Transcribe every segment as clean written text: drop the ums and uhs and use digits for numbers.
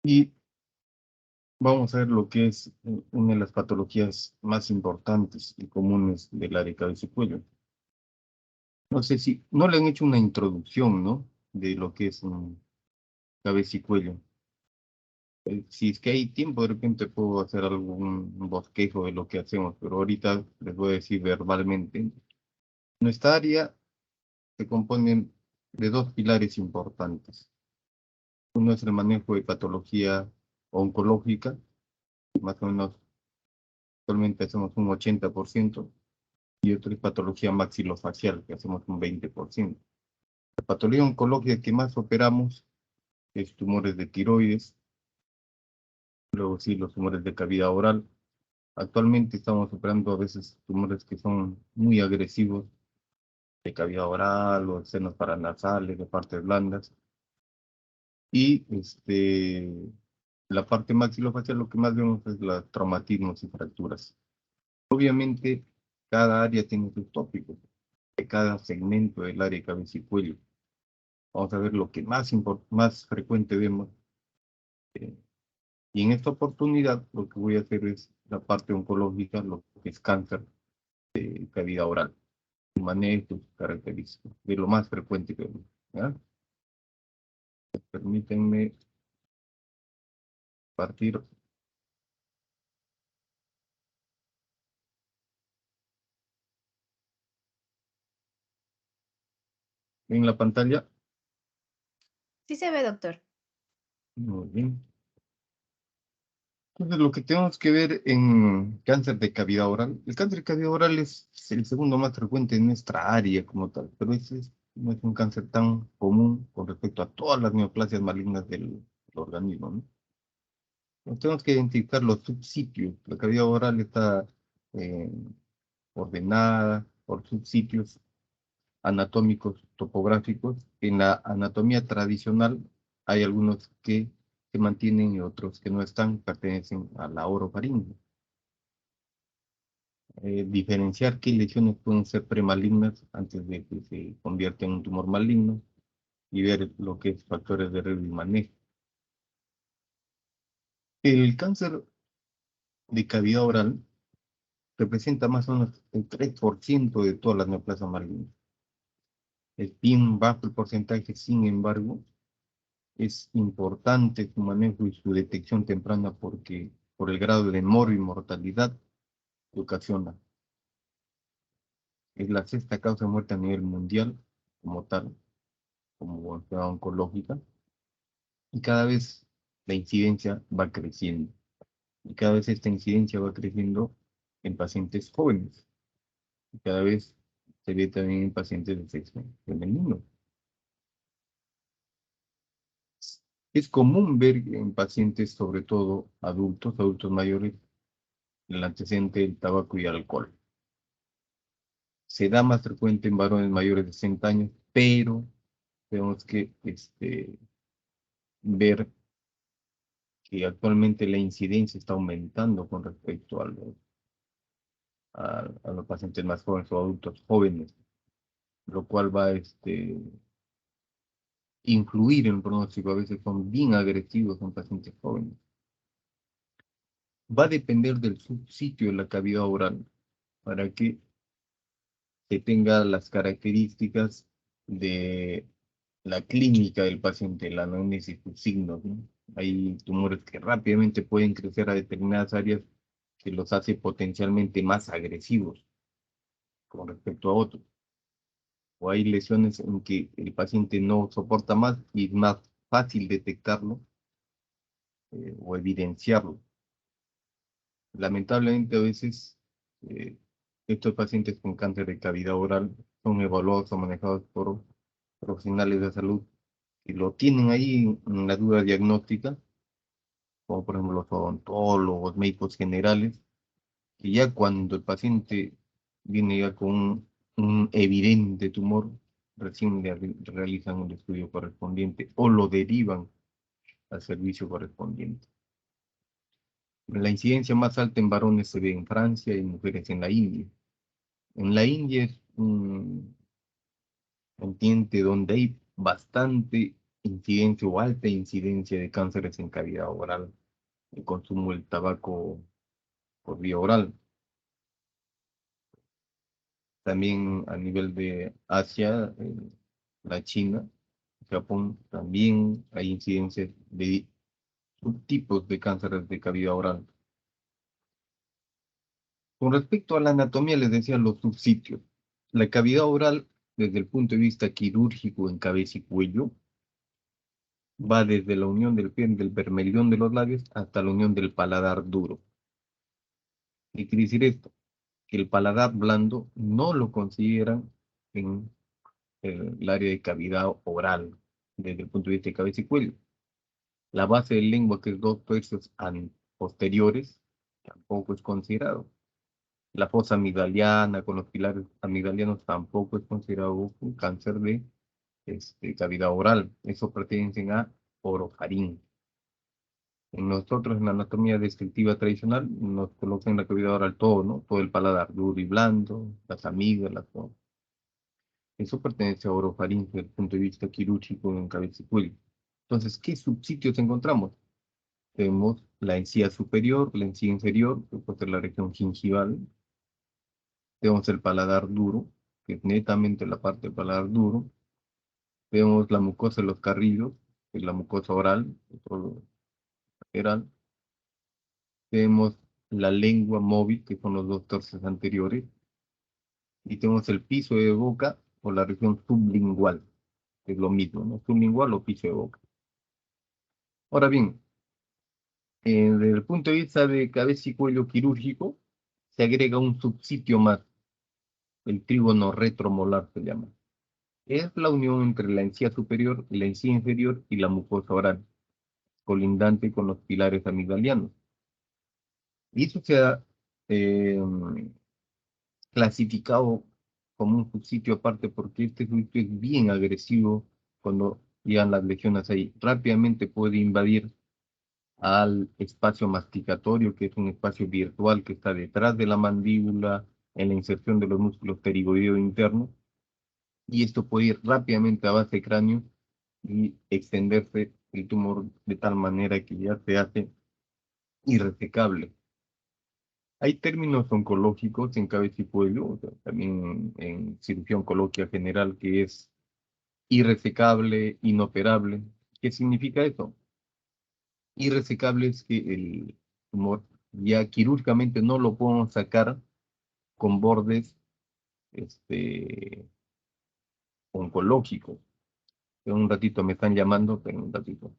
Y vamos a ver lo que es una de las patologías más importantes y comunes del área de cabeza y cuello. No sé si, no le han hecho una introducción, ¿no? De lo que es un cabeza y cuello. Si es que hay tiempo, de repente puedo hacer algún bosquejo de lo que hacemos, pero ahorita les voy a decir verbalmente. Nuestra área se compone de dos pilares importantes. Uno es el manejo de patología oncológica, más o menos actualmente hacemos un 80%, y otro es patología maxilofacial, que hacemos un 20%. La patología oncológica que más operamos es tumores de tiroides, luego sí los tumores de cavidad oral. Actualmente estamos operando a veces tumores que son muy agresivos, de cavidad oral o de senos paranasales, de partes blandas. Y la parte maxilofacial lo que más vemos es los traumatismos y fracturas. Obviamente, cada área tiene sus tópicos, de cada segmento del área de cabeza y cuello. Vamos a ver lo que más frecuente vemos. eh, y en esta oportunidad lo que voy a hacer es la parte oncológica, lo que es cáncer de cavidad oral, su manejo, sus características, de lo más frecuente que vemos. ¿Ya? Permítanme partir en la pantalla. Sí se ve, doctor. Muy bien. Entonces, lo que tenemos que ver en cáncer de cavidad oral, el cáncer de cavidad oral es el segundo más frecuente en nuestra área como tal, pero no es un cáncer tan común con respecto a todas las neoplasias malignas del organismo, ¿no? Entonces, tenemos que identificar los subsitios. La cavidad oral está eh, ordenada por subsitios anatómicos topográficos. En la anatomía tradicional hay algunos que se mantienen y otros que no están, pertenecen a la orofaringe. Diferenciar qué lesiones pueden ser premalignas antes de que se convierta en un tumor maligno y ver lo que es factores de riesgo y manejo. El cáncer de cavidad oral representa más o menos el 3% de todas las neoplasias malignas. Es bien bajo el porcentaje, sin embargo, es importante su manejo y su detección temprana porque por el grado de mortalidad que ocasiona. Es la sexta causa de muerte a nivel mundial como tal, como enfermedad oncológica, y cada vez la incidencia va creciendo. Y cada vez esta incidencia va creciendo en pacientes jóvenes. Y cada vez se ve también en pacientes de sexo femenino. Es común ver en pacientes, sobre todo adultos mayores, el antecedente del tabaco y el alcohol. Se da más frecuente en varones mayores de 60 años, pero tenemos que ver que actualmente la incidencia está aumentando con respecto a los pacientes más jóvenes o adultos jóvenes, lo cual va a influir en el pronóstico. A veces son bien agresivos en pacientes jóvenes. Va a depender del subsitio de la cavidad oral para que se tenga las características de la clínica del paciente, la anamnesis, sus signos, ¿no? Hay tumores que rápidamente pueden crecer a determinadas áreas que los hace potencialmente más agresivos con respecto a otros. O hay lesiones en que el paciente no soporta más y es más fácil detectarlo o evidenciarlo. Lamentablemente a veces eh, estos pacientes con cáncer de cavidad oral son evaluados o manejados por profesionales de salud que lo tienen ahí en la duda diagnóstica, como por ejemplo los odontólogos, médicos generales, que ya cuando el paciente viene ya con un evidente tumor, recién realizan un estudio correspondiente o lo derivan al servicio correspondiente. La incidencia más alta en varones se ve en Francia y en mujeres en la India. En la India es un continente donde hay bastante incidencia o alta incidencia de cánceres en cavidad oral, el consumo del tabaco por vía oral. También a nivel de Asia, la China, Japón, también hay incidencias de subtipos de cánceres de cavidad oral. Con respecto a la anatomía, les decía los subsitios. La cavidad oral, desde el punto de vista quirúrgico en cabeza y cuello, va desde la unión del bermellón de los labios hasta la unión del paladar duro. ¿Qué quiere decir esto? Que el paladar blando no lo consideran en el área de cavidad oral, desde el punto de vista de cabeza y cuello. La base de lengua, que es 2 tercios posteriores, tampoco es considerado. La fosa amigdaliana con los pilares amigdalianos tampoco es considerado un cáncer de cavidad oral. Eso pertenecen a orofarín. En nosotros, en la anatomía descriptiva tradicional, nos colocan en la cavidad oral todo, ¿no? Todo el paladar duro y blando, las amígdalas, todo. Eso pertenece a orofaringe desde el punto de vista quirúrgico en cabeza y cuello. Entonces, ¿qué subsitios encontramos? Tenemos la encía superior, la encía inferior, que puede ser la región gingival. Tenemos el paladar duro, que es netamente la parte del paladar duro. Tenemos la mucosa de los carrillos, que es la mucosa oral, otro lateral. Tenemos la lengua móvil, que son los 2 tercios anteriores. Y tenemos el piso de boca o la región sublingual, que es lo mismo, ¿no? Sublingual o piso de boca. Ahora bien, desde el punto de vista de cabeza y cuello quirúrgico, se agrega un subsitio más, el trígono retromolar se llama. Es la unión entre la encía superior, la encía inferior y la mucosa oral, colindante con los pilares amigdalianos. Y eso se ha eh, clasificado como un subsitio aparte porque este subsitio es bien agresivo cuando llegan las lesiones ahí. Rápidamente puede invadir al espacio masticatorio, que es un espacio virtual que está detrás de la mandíbula, en la inserción de los músculos pterigoideo internos, y esto puede ir rápidamente a base cráneo y extenderse el tumor de tal manera que ya se hace irresecable. Hay términos oncológicos en cabeza y cuello, o sea, también en cirugía oncológica general, que es irresecable, inoperable. ¿Qué significa eso? Irresecable es que el tumor ya quirúrgicamente no lo podemos sacar con bordes este, oncológicos. En un ratito me están llamando, pero un ratito.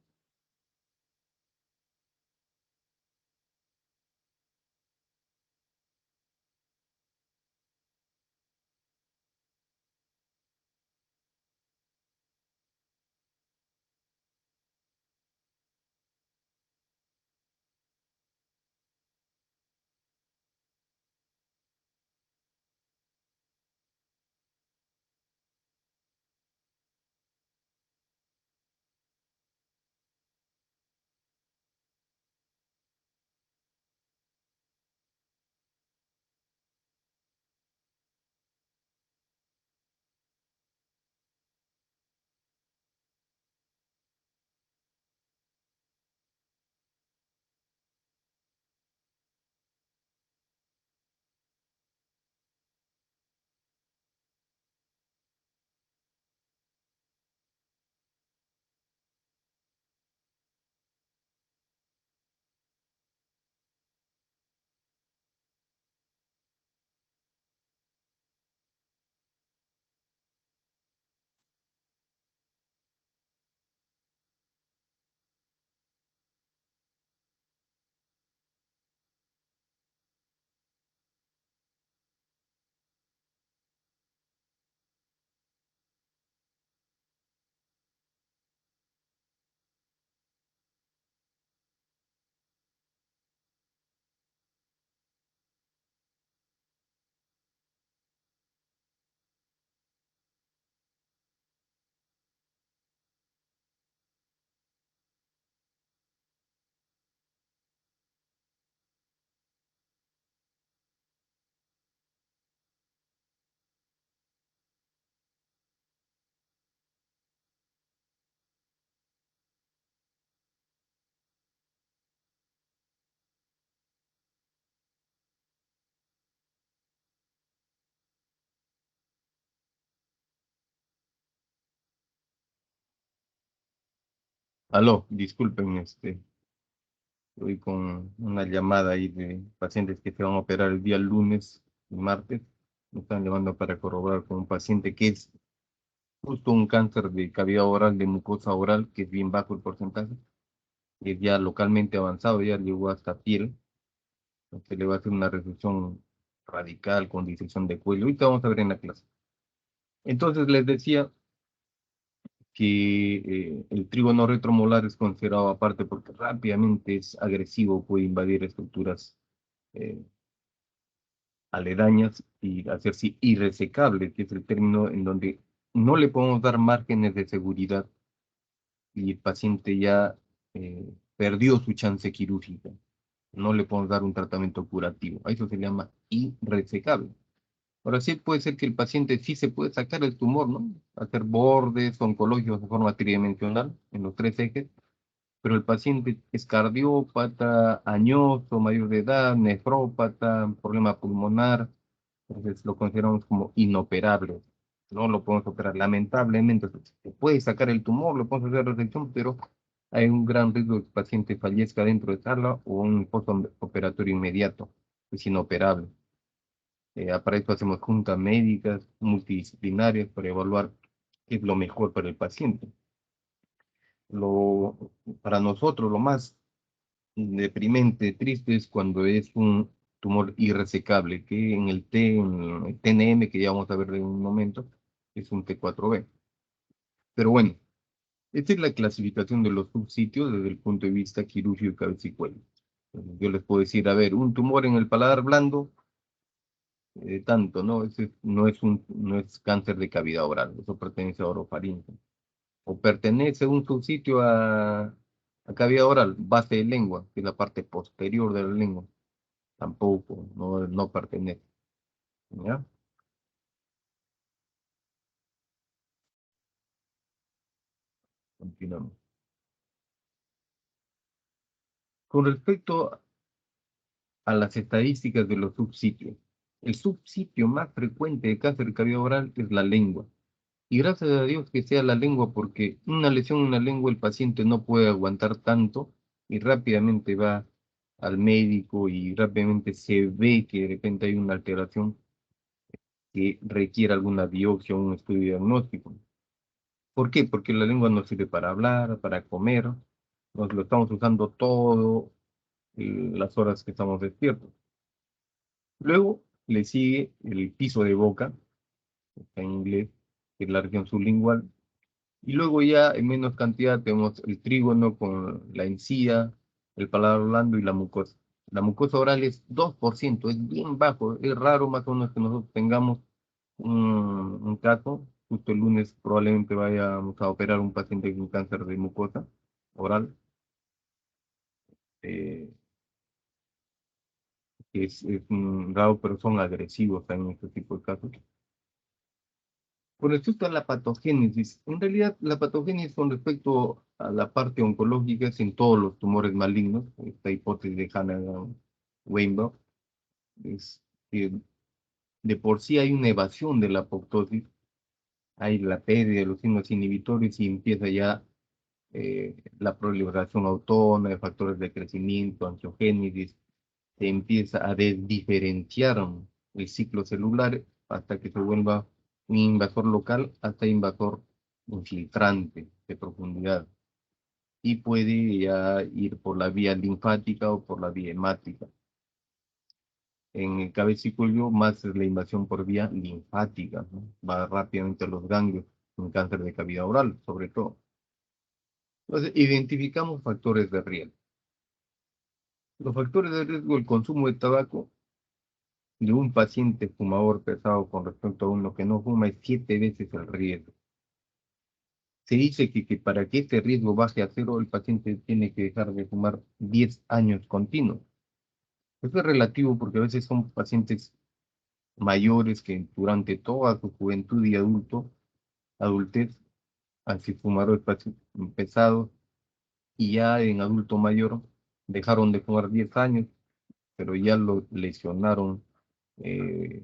Aló, disculpen, estoy con una llamada ahí de pacientes que se van a operar el día lunes y martes. Me están llamando para corroborar con un paciente que es justo un cáncer de cavidad oral, de mucosa oral, que es bien bajo el porcentaje, que es ya localmente avanzado, ya llegó hasta piel. Se le va a hacer una resección radical con disección de cuello. Ahorita vamos a ver en la clase. Entonces les decía que el trígono retromolar es considerado aparte porque rápidamente es agresivo, puede invadir estructuras eh, aledañas y hacerse irresecable, que es el término en donde no le podemos dar márgenes de seguridad y el paciente ya perdió su chance quirúrgica. No le podemos dar un tratamiento curativo. A eso se le llama irresecable. Ahora sí puede ser que el paciente sí se puede sacar el tumor, ¿no? Hacer bordes oncológicos de forma tridimensional en los tres ejes, pero el paciente es cardiópata, añoso, mayor de edad, nefrópata, problema pulmonar, entonces lo consideramos como inoperable. No lo podemos operar. Lamentablemente, se puede sacar el tumor, lo podemos hacer resección, pero hay un gran riesgo de que el paciente fallezca dentro de sala o un postoperatorio inmediato. Es inoperable. Para esto hacemos juntas médicas multidisciplinarias para evaluar qué es lo mejor para el paciente. Lo, para nosotros lo más deprimente, triste es cuando es un tumor irresecable, que en en el TNM, que ya vamos a ver en un momento, es un T4B. Pero bueno, esta es la clasificación de los subsitios desde el punto de vista quirúrgico y cabeza y cuello. Yo les puedo decir, a ver, un tumor en el paladar blando, tanto, ¿no? Ese no es cáncer de cavidad oral, eso pertenece a orofaringe. O pertenece un subsitio a cavidad oral, base de lengua, que es la parte posterior de la lengua. Tampoco, no pertenece. ¿Ya? Continuamos. Con respecto a las estadísticas de los subsitios, el subsitio más frecuente de cáncer de cavidad oral es la lengua. Y gracias a Dios que sea la lengua, porque una lesión en la lengua el paciente no puede aguantar tanto y rápidamente va al médico y rápidamente se ve que de repente hay una alteración que requiere alguna biopsia o un estudio diagnóstico. ¿Por qué? Porque la lengua nos sirve para hablar, para comer, nos lo estamos usando todo las horas que estamos despiertos. Luego le sigue el piso de boca, está en inglés, que es la región sublingual. Y luego ya en menos cantidad tenemos el trígono con la encía, el paladar blando y la mucosa. La mucosa oral es 2%, es bien bajo, es raro más o menos que nosotros tengamos un caso. Justo el lunes probablemente vayamos a operar un paciente con cáncer de mucosa oral, eh, que es raro, pero son agresivos en este tipo de casos. Con respecto a la patogénesis, en realidad la patogénesis con respecto a la parte oncológica es en todos los tumores malignos, esta hipótesis de Hannah-Weinbach, es que de por sí hay una evasión de la apoptosis, hay la pérdida de los signos inhibitores y empieza ya la proliferación autónoma de factores de crecimiento, angiogénesis, se empieza a desdiferenciar el ciclo celular hasta que se vuelva un invasor local hasta invasor infiltrante de profundidad y puede ya ir por la vía linfática o por la vía hemática. En el cabeciculio más es la invasión por vía linfática, ¿no? Va rápidamente a los ganglios, en cáncer de cavidad oral, sobre todo. Entonces, identificamos factores de riesgo. Los factores de riesgo, el consumo de tabaco de un paciente fumador pesado con respecto a uno que no fuma es 7 veces el riesgo. Se dice que para que este riesgo baje a cero, el paciente tiene que dejar de fumar 10 años continuos. Esto es relativo porque a veces son pacientes mayores que durante toda su juventud y adultez, han sido fumadores pesados y ya en adulto mayor dejaron de fumar 10 años, pero ya lo lesionaron eh,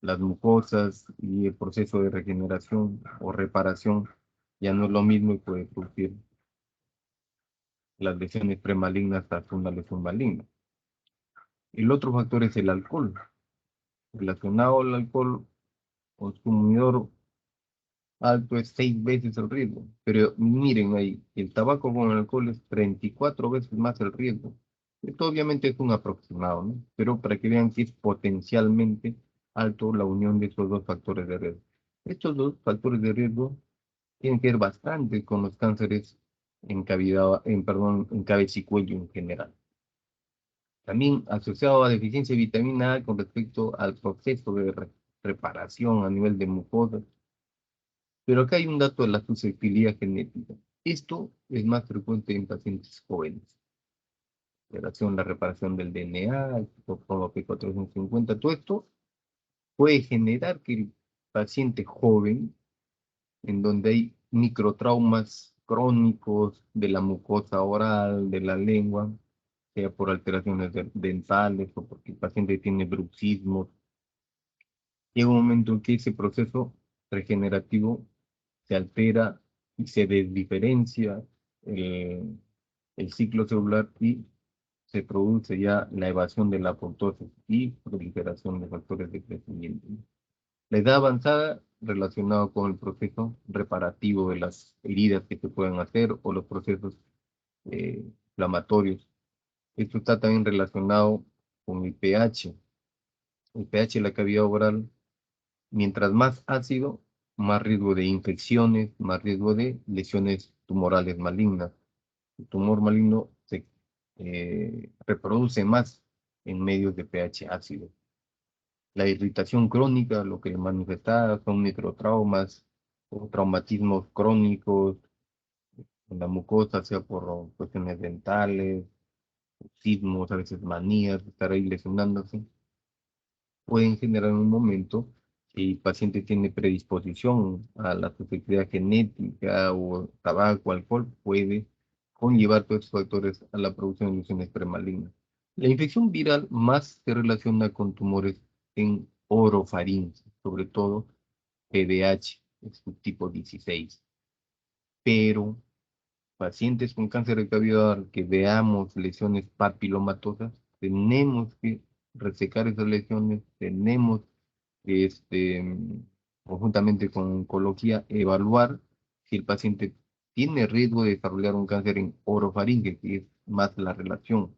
las mucosas y el proceso de regeneración o reparación ya no es lo mismo y puede producir las lesiones premalignas hasta una lesión maligna. El otro factor es el alcohol. Relacionado al alcohol, consumidor alto es 6 veces el riesgo. Pero miren ahí, el tabaco con el alcohol es 34 veces más el riesgo. Esto obviamente es un aproximado, ¿no? Pero para que vean que es potencialmente alto la unión de estos dos factores de riesgo. Estos dos factores de riesgo tienen que ver bastante con los cánceres en cavidad, en cabeza y cuello en general. También asociado a deficiencia de vitamina A con respecto al proceso de reparación a nivel de mucosa. Pero acá hay un dato de la susceptibilidad genética. Esto es más frecuente en pacientes jóvenes. La reparación del DNA, el como P450, todo esto puede generar que el paciente joven, en donde hay microtraumas crónicos de la mucosa oral, de la lengua, sea por alteraciones dentales o porque el paciente tiene bruxismo, llega un momento en que ese proceso regenerativo se altera y se desdiferencia el ciclo celular y se produce ya la evasión de la apoptosis y proliferación de factores de crecimiento. La edad avanzada relacionada con el proceso reparativo de las heridas que se pueden hacer o los procesos inflamatorios. Esto está también relacionado con el pH. El pH de la cavidad oral, mientras más ácido, más riesgo de infecciones, más riesgo de lesiones tumorales malignas. El tumor maligno se reproduce más en medios de pH ácido. La irritación crónica, lo que manifesta son microtraumas o traumatismos crónicos en la mucosa, sea por cuestiones dentales, sismos, a veces manías, estar ahí lesionándose, pueden generar en un momento, si el paciente tiene predisposición a la susceptibilidad genética o tabaco, alcohol, puede conllevar todos estos factores a la producción de lesiones premalignas. La infección viral más se relaciona con tumores en orofaringe, sobre todo PDH, es un tipo 16. Pero pacientes con cáncer de cavidad oral que veamos lesiones papilomatosas, tenemos que resecar esas lesiones, tenemos que, conjuntamente con oncología, evaluar si el paciente tiene riesgo de desarrollar un cáncer en orofaringe, que es más la relación,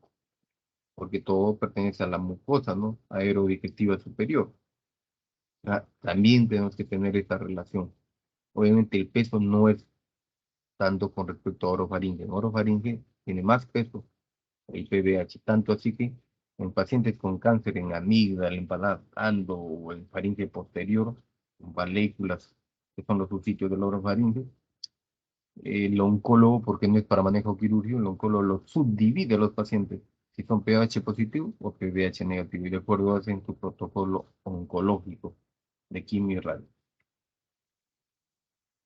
porque todo pertenece a la mucosa, ¿no? Aerodigestiva superior. También tenemos que tener esta relación. Obviamente el peso no es tanto con respecto a orofaringe. En orofaringe tiene más peso el PBH, tanto así que en pacientes con cáncer en amígdala, en paladar blando o en faringe posterior, en valéculas, que son los subsitios del orofaringe, el oncólogo, porque no es para manejo quirúrgico, el oncólogo lo subdivide a los pacientes, si son pH positivo o PBH negativo, y de acuerdo hacen su protocolo oncológico de quimio y radio.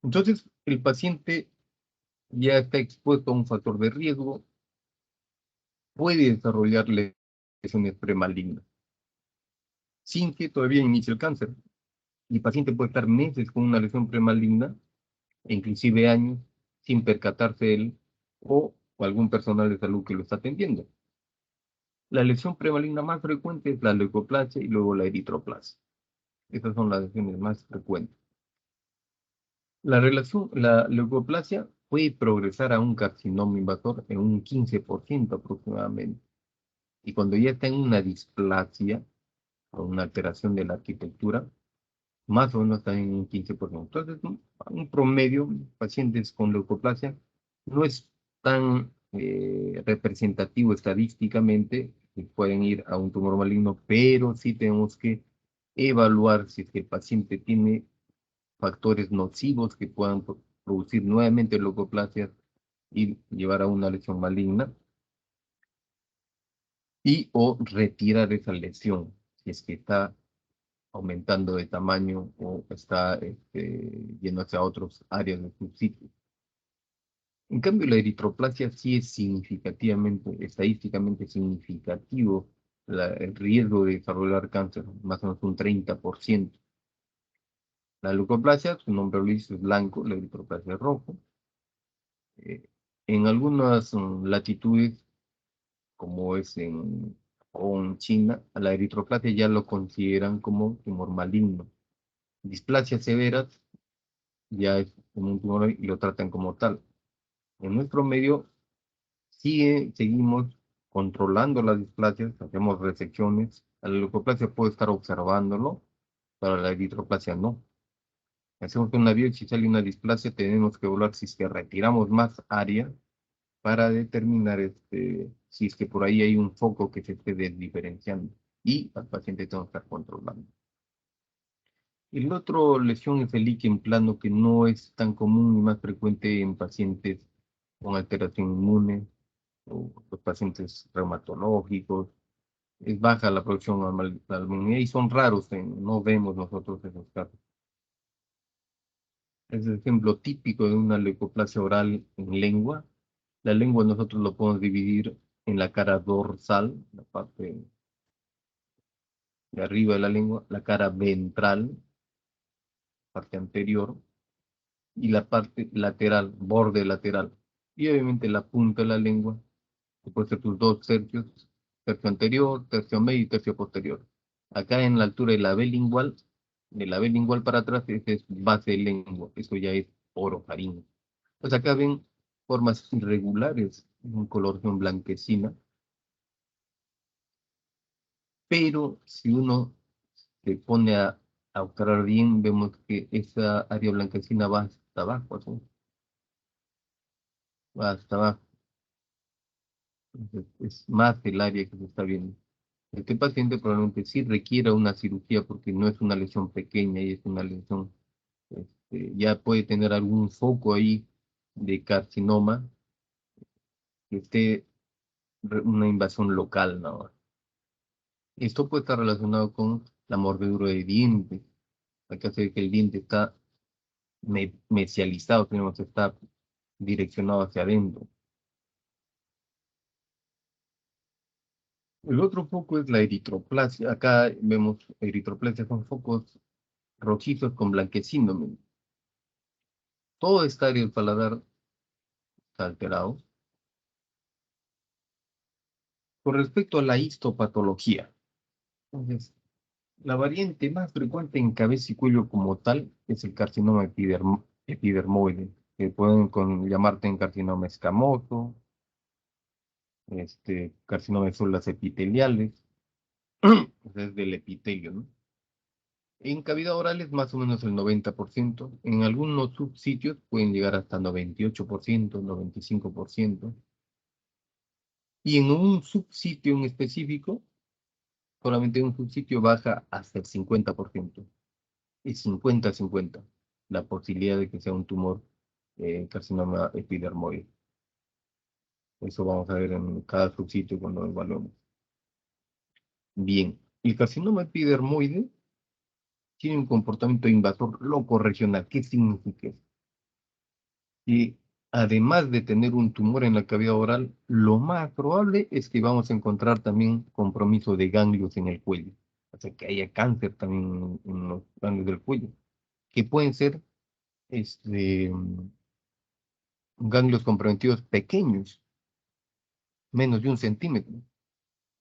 Entonces, el paciente ya está expuesto a un factor de riesgo, puede desarrollar lesiones premalignas, sin que todavía inicie el cáncer. Y el paciente puede estar meses con una lesión premaligna, e inclusive años, sin percatarse él o algún personal de salud que lo está atendiendo. La lesión premaligna más frecuente es la leucoplasia y luego la eritroplasia. Estas son las lesiones más frecuentes. La leucoplasia puede progresar a un carcinoma invasor en un 15% aproximadamente. Y cuando ya está en una displasia o una alteración de la arquitectura, más o menos también un 15%. Entonces, un promedio, pacientes con leucoplasia, no es tan representativo estadísticamente, que pueden ir a un tumor maligno, pero sí tenemos que evaluar si es que el paciente tiene factores nocivos que puedan producir nuevamente leucoplasia y llevar a una lesión maligna, y o retirar esa lesión, si es que está aumentando de tamaño o está yendo hacia otras áreas de su sitio. En cambio, la eritroplasia sí es significativamente, estadísticamente significativo el riesgo de desarrollar cáncer, más o menos un 30%. La leucoplasia, su nombre lo dice, es blanco, la eritroplasia es rojo. En algunas latitudes, como es en China, a la eritroplasia ya lo consideran como tumor maligno. Displasias severas ya es como un tumor y lo tratan como tal. En nuestro medio seguimos controlando las displasias, hacemos resecciones. A la leucoplasia puede estar observándolo, para la eritroplasia no. Hacemos una biopsia y sale una displasia, tenemos que evaluar si es que retiramos más área para determinar si es que por ahí hay un foco que se esté desdiferenciando y al paciente tenemos que estar controlando. El otro lesión es el líquen plano, que no es tan común y más frecuente en pacientes con alteración inmune o los pacientes reumatológicos. Es baja la producción normal de albúmina y son raros, no vemos nosotros esos casos. Es el ejemplo típico de una leucoplasia oral en lengua. La lengua nosotros lo podemos dividir en la cara dorsal, la parte de arriba de la lengua, la cara ventral, parte anterior, y la parte lateral, borde lateral. Y obviamente la punta de la lengua, que puede ser tus dos tercios, tercio anterior, tercio medio y tercio posterior. Acá en la altura de la B lingual para atrás, ese es base de lengua, eso ya es orofaringe. Pues acá ven formas irregulares, en coloración blanquecina, pero si uno se pone a observar bien, vemos que esa área blanquecina va hasta abajo, ¿sí? Va hasta abajo. Entonces, es más el área que se está viendo. Este paciente probablemente sí requiera una cirugía porque no es una lesión pequeña y es una lesión, ya puede tener algún foco ahí de carcinoma que esté una invasión local, ¿no? Esto puede estar relacionado con la mordedura de dientes. Hay que hacer que el diente está mesializado, tenemos que estar direccionado hacia adentro. El otro foco es la eritroplasia. Acá vemos eritroplasia con focos rojizos con blanquecino. Todo esta área del paladar está alterado. Con respecto a la histopatología, entonces, la variante más frecuente en cabeza y cuello como tal es el carcinoma epidermoide, que pueden llamarte en carcinoma escamoso, carcinoma de células epiteliales, es del epitelio, ¿no? En cavidad oral es más o menos el 90%. En algunos subsitios pueden llegar hasta 98%, 95%. Y en un subsitio en específico, solamente un subsitio baja hasta el 50%. Es 50-50 la posibilidad de que sea un tumor carcinoma epidermoide. Eso vamos a ver en cada subsitio cuando lo evaluemos. Bien, el carcinoma epidermoide tiene un comportamiento invasor loco regional. ¿Qué significa eso? Y además de tener un tumor en la cavidad oral, lo más probable es que vamos a encontrar también compromiso de ganglios en el cuello. O sea, que haya cáncer también en los ganglios del cuello, que pueden ser este, ganglios comprometidos pequeños, menos de 1 centímetro.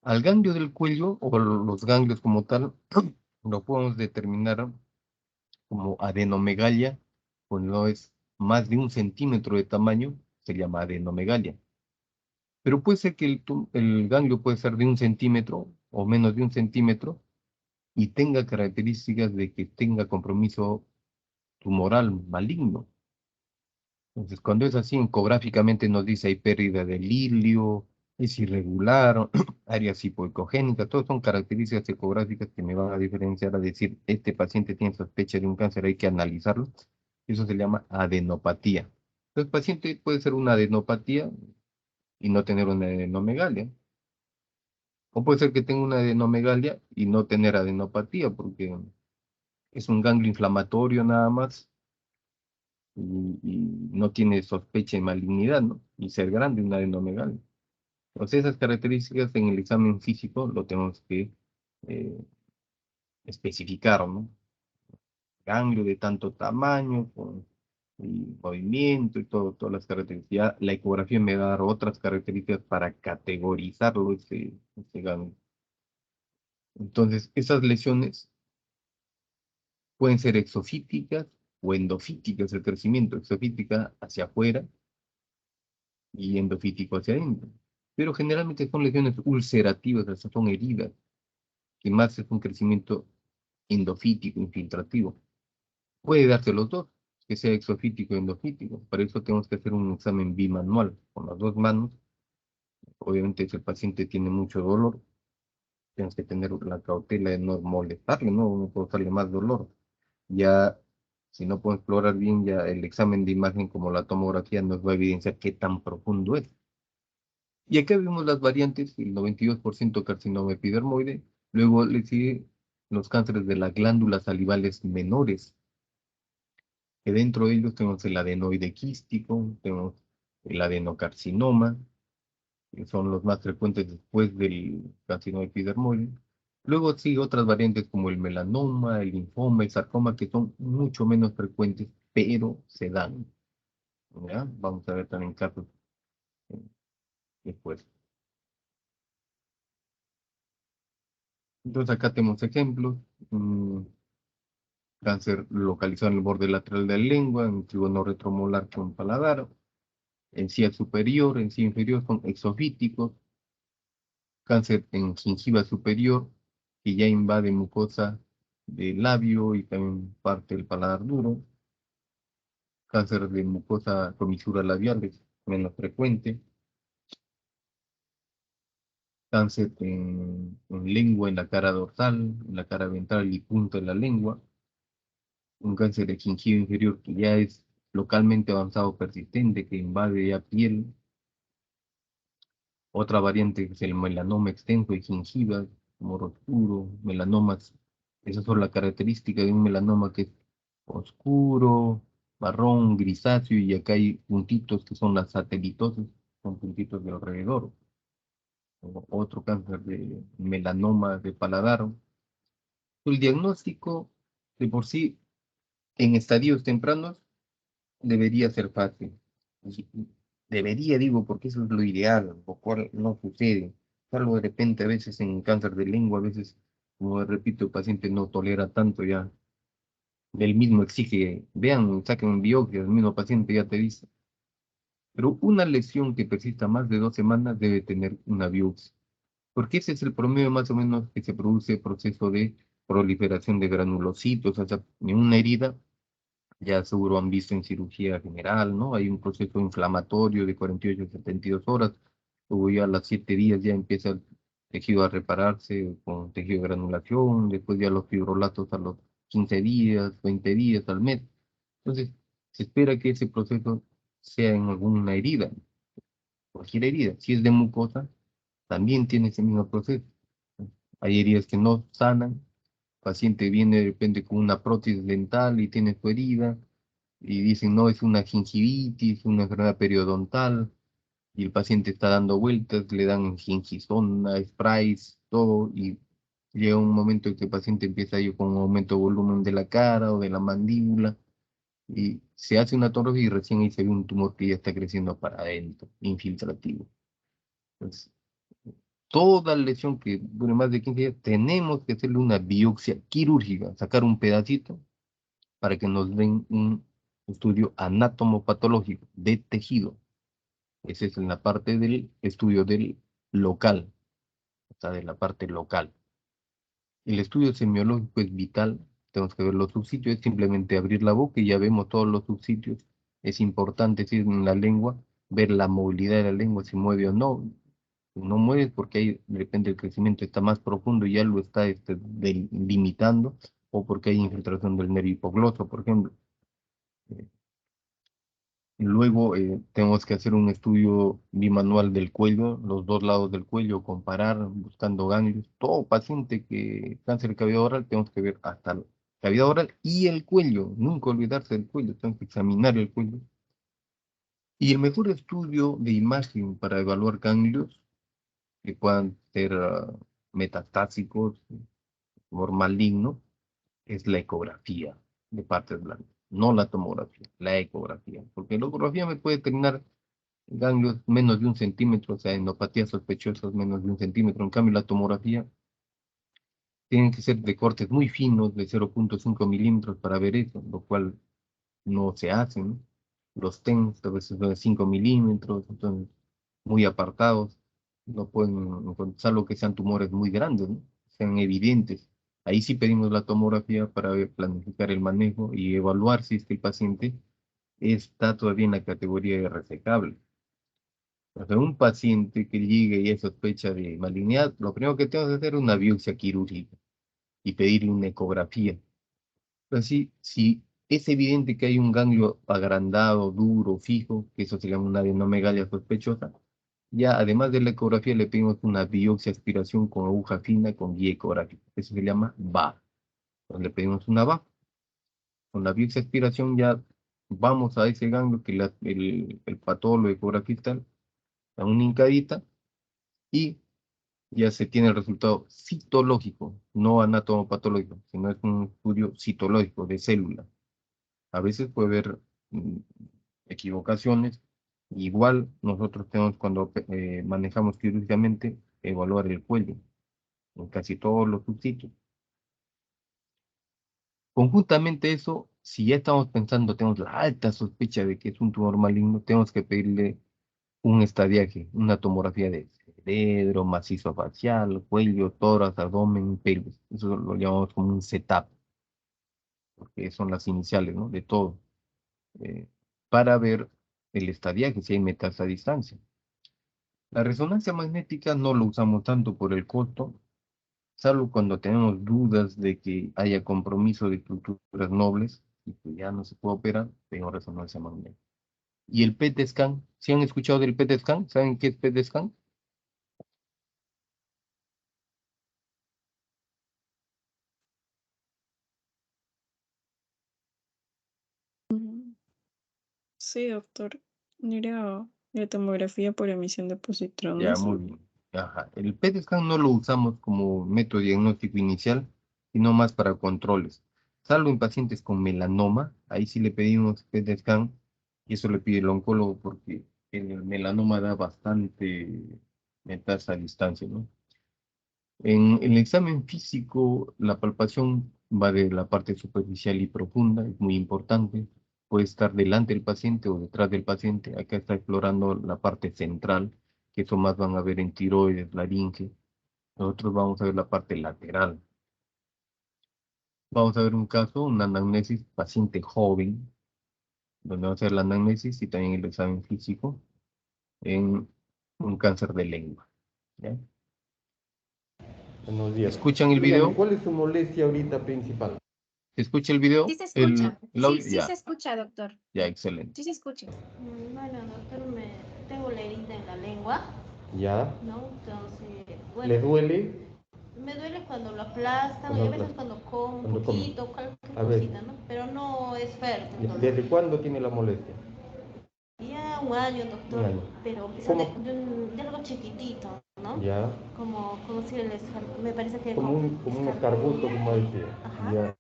Al ganglio del cuello, o los ganglios como tal, lo podemos determinar como adenomegalia, cuando es más de 1 centímetro de tamaño, se llama adenomegalia. Pero puede ser que el ganglio puede ser de 1 centímetro o menos de 1 centímetro y tenga características de que tenga compromiso tumoral maligno. Entonces, cuando es así, ecográficamente nos dice hay pérdida del hilio, es irregular, áreas hipoecogénicas, todas son características ecográficas que me van a diferenciar a decir, este paciente tiene sospecha de un cáncer, hay que analizarlo. Eso se llama adenopatía. Entonces, el paciente puede ser una adenopatía y no tener una adenomegalia. O puede ser que tenga una adenomegalia y no tener adenopatía, porque es un ganglio inflamatorio nada más y no tiene sospecha de malignidad, ¿no? Y ser grande, una adenomegalia. Entonces, esas características en el examen físico lo tenemos que eh, especificar, ¿no? Ganglio de tanto tamaño, con y movimiento y todo, todas las características. Ya la ecografía me va a dar otras características para categorizarlo, ese ganglio. Entonces, esas lesiones pueden ser exofíticas o endofíticas, el crecimiento exofítica hacia afuera y endofítico hacia adentro. Pero generalmente son lesiones ulcerativas, o sea, son heridas, que más es un crecimiento endofítico, infiltrativo. Puede darse los dos, que sea exofítico o endofítico. Para eso tenemos que hacer un examen bimanual con las dos manos. Obviamente, si el paciente tiene mucho dolor, tenemos que tener la cautela de no molestarle, no causarle más dolor. Ya, si no puedo explorar bien, ya el examen de imagen como la tomografía nos va a evidenciar qué tan profundo es. Y acá vemos las variantes, el 92% carcinoma epidermoide, luego le sigue los cánceres de las glándulas salivales menores, que dentro de ellos tenemos el adenoide quístico, tenemos el adenocarcinoma, que son los más frecuentes después del carcinoma epidermoide. Luego sí otras variantes como el melanoma, el linfoma, el sarcoma, que son mucho menos frecuentes, pero se dan. ¿Ya? Vamos a ver también casos eh, después. Entonces acá tenemos ejemplos. Cáncer localizado en el borde lateral de la lengua, en el trigono retromolar con paladar, encía superior, encía inferior son exofíticos, cáncer en gingiva superior, que ya invade mucosa del labio y también parte del paladar duro, cáncer de mucosa comisura labial es menos frecuente, cáncer en lengua en la cara dorsal, en la cara ventral y punta de la lengua, un cáncer de gingiva inferior que ya es localmente avanzado persistente, que invade ya piel. Otra variante es el melanoma extenso de gingiva, tumor oscuro, melanomas. Esas son las características de un melanoma que es oscuro, marrón, grisáceo, y acá hay puntitos que son las satelitosis, son puntitos de alrededor. Otro cáncer de melanoma de paladar. El diagnóstico de por sí en estadios tempranos debería ser fácil. Y debería, digo, porque eso es lo ideal, lo cual no sucede. Salvo de repente a veces en cáncer de lengua, a veces, como repito, el paciente no tolera tanto ya. Él mismo exige, vean, saquen biopsia, el mismo paciente ya te dice. Pero una lesión que persista más de 2 semanas debe tener una biopsia. Porque ese es el promedio más o menos que se produce el proceso de proliferación de granulocitos, o sea, en una herida ya seguro han visto en cirugía general, ¿no? Hay un proceso inflamatorio de 48 a 72 horas, luego ya a las 7 días ya empieza el tejido a repararse con tejido de granulación, después ya los fibrolatos a los 15 días, 20 días, al mes. Entonces, se espera que ese proceso sea en alguna herida, cualquier herida. Si es de mucosa, también tiene ese mismo proceso. Hay heridas que no sanan, el paciente viene de repente con una prótesis dental y tiene su herida, y dicen, no, es una gingivitis, una enfermedad periodontal, y el paciente está dando vueltas, le dan gingisona, sprays, todo, y llega un momento en que el paciente empieza yo con un aumento de volumen de la cara o de la mandíbula, y se hace una tomografía y recién ahí se ve un tumor que ya está creciendo para adentro, infiltrativo. Entonces, toda lesión que dure más de 15 días, tenemos que hacerle una biopsia quirúrgica, sacar un pedacito para que nos den un estudio anatomopatológico de tejido. Esa es en la parte del estudio del local, o sea, de la parte local. El estudio semiológico es vital, tenemos que ver los subsitios, es simplemente abrir la boca y ya vemos todos los subsitios. Es importante, si es en la lengua, ver la movilidad de la lengua, si mueve o no. Si no mueve porque ahí de repente el crecimiento está más profundo y ya lo está limitando, o porque hay infiltración del nervio hipogloso, por ejemplo. Luego tenemos que hacer un estudio bimanual del cuello, los dos lados del cuello, comparar, buscando ganglios. Todo paciente que cáncer de cavidad oral, tenemos que ver hasta la cavidad oral y el cuello. Nunca olvidarse del cuello, tenemos que examinar el cuello. Y el mejor estudio de imagen para evaluar ganglios que puedan ser metastásicos, tumor maligno, es la ecografía de partes blandas. no la tomografía, la ecografía, porque la ecografía me puede determinar ganglios menos de 1 centímetro, o sea, endopatías sospechosas menos de 1 centímetro. En cambio, la tomografía tienen que ser de cortes muy finos, de 0,5 milímetros para ver eso, lo cual no se hacen. Los TENS a veces son de 5 milímetros, entonces muy apartados, no pueden, salvo que sean tumores muy grandes, ¿no? Sean evidentes. Ahí sí pedimos la tomografía para planificar el manejo y evaluar si es que el paciente está todavía en la categoría de resecable. O sea, un paciente que llegue y es sospecha de malignidad, lo primero que tengo que hacer es una biopsia quirúrgica y pedirle una ecografía. Así, si es evidente que hay un ganglio agrandado, duro, fijo, que eso se llama una adenomegalia sospechosa, ya además de la ecografía le pedimos una biopsia aspiración con aguja fina con guía ecográfica. Eso se llama VA. Entonces le pedimos una VA. Con la biopsia aspiración ya vamos a ese ganglio que el patólogo ecografista da una hincadita y ya se tiene el resultado citológico, no anatomopatológico, sino es un estudio citológico de célula. A veces puede haber equivocaciones. Igual nosotros tenemos cuando manejamos quirúrgicamente evaluar el cuello en casi todos los subsitios. Conjuntamente eso, si ya estamos pensando, tenemos la alta sospecha de que es un tumor maligno, tenemos que pedirle un estadiaje, una tomografía de cerebro, macizo facial, cuello, tórax, abdomen, pelvis. Eso lo llamamos como un setup, porque son las iniciales, ¿no? De todo, eh, para ver el estadiaje, si hay metas a distancia. La resonancia magnética no lo usamos tanto por el costo, salvo cuando tenemos dudas de que haya compromiso de estructuras nobles y que ya no se puede operar, tengo resonancia magnética. ¿Y el PET scan? ¿Sí han escuchado del PET scan? ¿Saben qué es PET scan? Ujú. Sí, doctor. Mira, la tomografía por emisión de Ya, positrones. muy bien. Ajá. El PET scan no lo usamos como método diagnóstico inicial, sino más para controles. Salvo en pacientes con melanoma, ahí sí le pedimos PET scan, y eso le pide el oncólogo porque el melanoma da bastante metástasis a distancia, ¿no? En el examen físico, la palpación va de la parte superficial y profunda, es muy importante. Puede estar delante del paciente o detrás del paciente. Acá está explorando la parte central, que eso más van a ver en tiroides, laringe. Nosotros vamos a ver la parte lateral. Vamos a ver un caso, una anamnesis, paciente joven, donde vamos a hacer la anamnesis y también el examen físico en un cáncer de lengua. ¿Ya? Buenos días. ¿Escuchan el Dígame, video? ¿cuál es su molestia ahorita principal? ¿Se escucha el video? Sí se escucha. El Sí, audio, sí ya, se escucha, doctor. ya, excelente. Sí se escucha. Bueno, doctor, tengo la herida en la lengua, ¿Ya? ¿no? Entonces, ¿Le bueno, duele? me duele cuando lo aplastan y a veces cuando como un Cuando come. poquito, cualquier A ver. cosita, ¿no? Pero no es fuerte el dolor. ¿Desde cuándo tiene la molestia? Ya un año, doctor, Un año. pero empezó ¿Cómo? de algo chiquitito, ¿no? ¿Ya? Como si me parece que Como un escarbuto, como decía. Ajá. ¿Ya?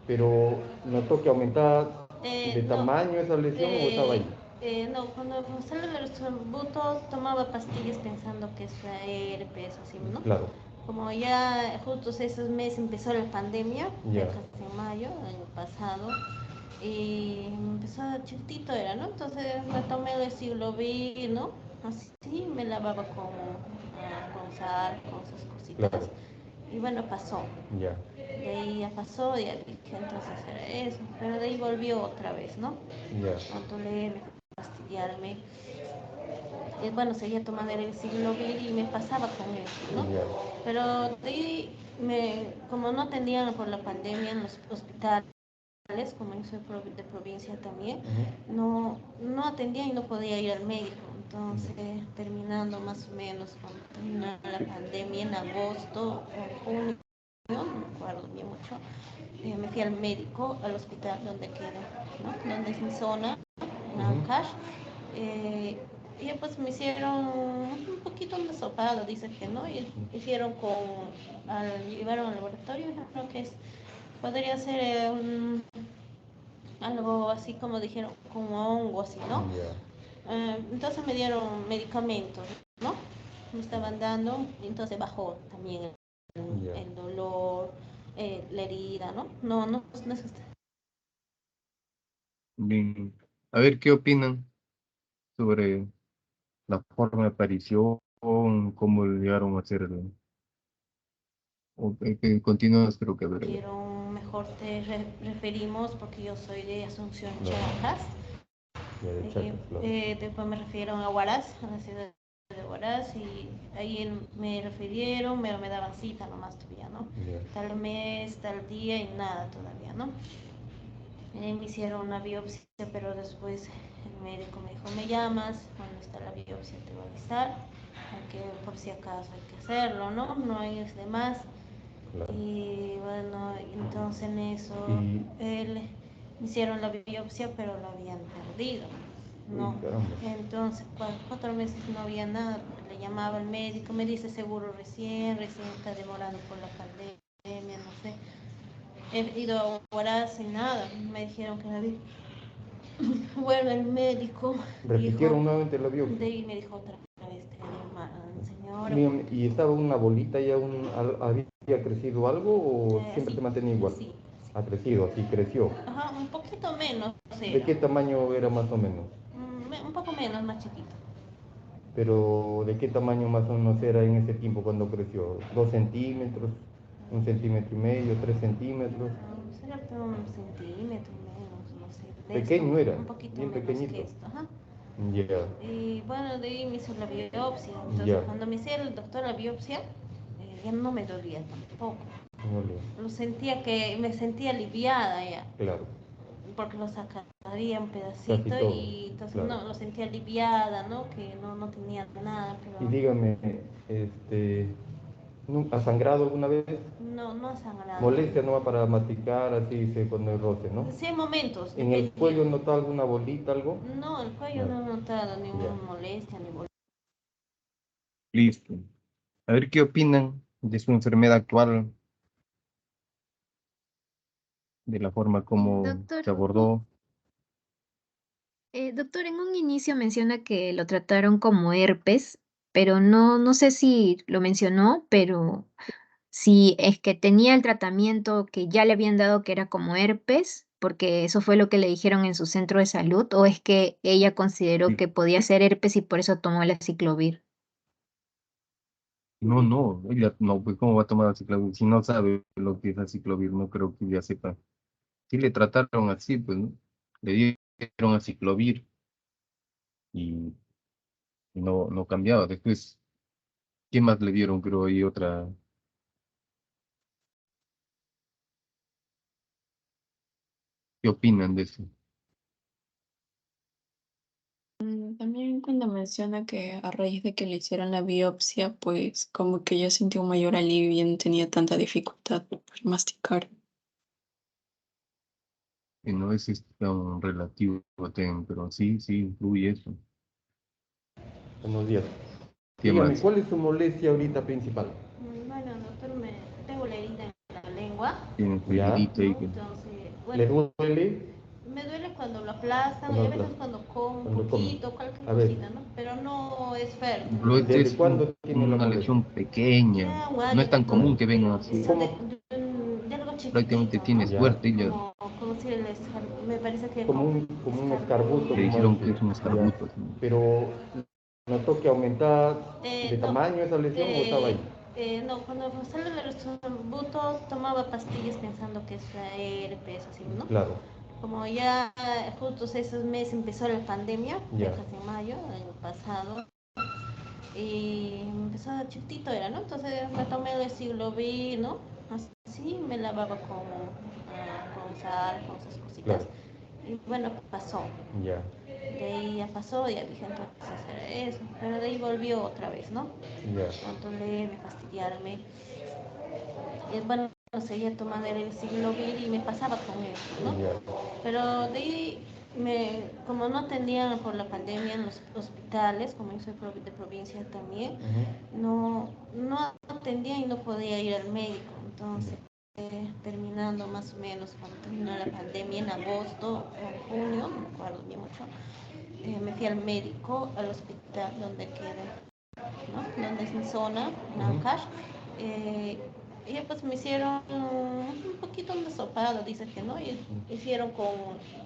Pero ¿notó que aumentaba de No, tamaño esa lesión o estaba ahí? No, cuando sale el escorbuto tomaba pastillas pensando que eso era herpes, así, ¿no? Claro. Como ya justo esos meses empezó la pandemia, Ya. casi en mayo, el año pasado, y empezó chiquitito era, ¿no? Entonces me tomé el Siglovir, ¿no? Así me lavaba con sal, con esas cositas. Claro. Y bueno, pasó. Ya. De ahí ya pasó, ya dije, entonces era eso. Pero de ahí volvió otra vez, ¿no? Ya. A dolerme, fastidiarme. Y bueno, seguía tomando el Siglovir y me pasaba con eso, ¿no? Ya. Pero de ahí, como no atendían por la pandemia en los hospitales, como yo soy de provincia también, no atendía y no podía ir al médico. Entonces, terminando más o menos cuando terminó la pandemia en agosto o junio, no me acuerdo bien mucho, me fui al médico, al hospital donde queda, ¿no? Donde es mi zona, en Ancash. Y ya pues me hicieron un poquito un desopado, dice que no, y hicieron llevaron al laboratorio, creo que podría ser algo así como dijeron, como hongo así, ¿no? Ya. Entonces me dieron medicamentos, ¿no? Me estaban dando, entonces bajó también Ya. el dolor, la herida, ¿no? No es Bien. A ver, ¿qué opinan sobre la forma de aparición, cómo llegaron a ser que continúas, creo que a ver. quiero, mejor te referimos porque yo soy de Asunción, Claro. Chiapas. Ya, de Chacas, claro. Después me refirieron a Huaraz, a la ciudad de Huaraz, y ahí me refirieron, pero me daban cita nomás todavía, ¿no? Ya. Tal mes, tal día y nada todavía, ¿no? Me hicieron una biopsia, pero después el médico me dijo, me llamas, cuando está la biopsia te voy a avisar, aunque por si acaso hay que hacerlo, ¿no? No hay de más. Claro. Y bueno, entonces en eso Y- me hicieron la biopsia, pero lo habían perdido, ¿no? Uy, caramba. Entonces, 4 meses no había nada, le llamaba el médico, me dice seguro recién está demorando por la pandemia, no sé. He ido a Huaraz sin nada, me dijeron que la vi. Bueno, el médico Repitieron dijo, nuevamente la biopsia. de ahí me dijo otra vez, señora, Dígame, ¿y estaba una bolita ya había crecido algo o siempre así, se mantenía igual? así. Ha crecido, así creció. Ajá, un poquito menos ¿De era. qué tamaño era más o menos? Un poco menos, más chiquito. Pero ¿de qué tamaño más o menos era en ese tiempo cuando creció? ¿2 centímetros? ¿1,5 centímetros? ¿3 centímetros? Será por un centímetro menos, no sé. Pequeño esto, era, un poquito bien menos pequeñito. que esto. Ajá. Ya, Y bueno, de ahí me hizo la biopsia. Entonces, ya, cuando me hacía el doctor la biopsia, ya no me dolía tampoco. no le, Me sentía aliviada ya, claro, porque lo sacaría un casi pedacito todo, y entonces claro. no, lo sentía aliviada, ¿no? Que no tenía nada, Y pero dígame, ¿ha sangrado alguna vez? no ha sangrado. Molestia no va para masticar, así con el roce, ¿no? Sí, hay momentos. ¿En el depende. cuello nota alguna bolita, algo? No, el cuello Nada. no he notado ninguna Ya. molestia ni Listo. A ver, ¿qué opinan de su enfermedad actual, de la forma como Doctor, se abordó? doctor, en un inicio menciona que lo trataron como herpes, pero no sé si lo mencionó, pero si es que tenía el tratamiento que ya le habían dado que era como herpes, porque eso fue lo que le dijeron en su centro de salud, o es que ella consideró Sí. que podía ser herpes y por eso tomó la aciclovir. No, ella no, pues cómo va a tomar aciclovir si no sabe lo que es aciclovir, no creo que ya sepa. Sí le trataron así, pues, ¿no? Le dieron aciclovir y no cambiaba. Después, ¿qué más le dieron? Creo ahí otra. ¿Qué opinan de eso? También cuando menciona que a raíz de que le hicieron la biopsia, pues como que ella sintió un mayor alivio y ya no tenía tanta dificultad para masticar. Que no es tan relativo, pero sí influye eso. Buenos días. ¿Qué Dígame, más? ¿cuál es su molestia ahorita principal? Bueno, doctor, tengo la herida en la lengua, Tiene su ¿Ya? heridita ¿no? y que Entonces, ¿Le bueno, duele? me duele cuando lo aplastan y Cuando a lo veces aplastan. cuando como un Cuando come. poquito, cualquier A ver, cosita, ¿no? Pero no es fuerte, ¿no? Blood ¿desde es cuándo tiene la una molestia? lesión pequeña. Ya un No año, es tan doctor, común que vengan pero así. está ¿Cómo? de algo Prácticamente chiquitito, tiene ¿no? Ya, suerte. Ella Como si me parece que como un escarbuto, le como dijeron que decir. es un Ya. escarbuto. Así. Pero ¿notó que aumentaba de No, tamaño esa lesión o estaba ahí? no, cuando sale el escorbuto tomaba pastillas pensando que es herpes, así, ¿no? Claro, Como ya justo esos meses empezó la pandemia, ya, casi en mayo del año pasado, y empezó chiquitito era, ¿no? Entonces me tomé el Siglovir, ¿no? Así me lavaba con sal, con esas cositas. claro, Y bueno, pasó. ya, De ahí ya pasó, ya dije entonces era eso. Pero de ahí volvió otra vez, ¿no? ya, Controlarme, fastidiarme. Y bueno, seguía tomando el Siglovir y me pasaba con eso, ¿no? ya, Pero de ahí, como no atendían por la pandemia en los hospitales, como yo soy de provincia también, ujú, no atendían y no podía ir al médico. Entonces, terminando más o menos cuando terminó la pandemia, en agosto o en junio, no me acuerdo bien mucho, me fui al médico, al hospital donde quedé, ¿no? Donde es mi zona, en Ancash. Y pues me hicieron un poquito un desopado, dice que no, y hicieron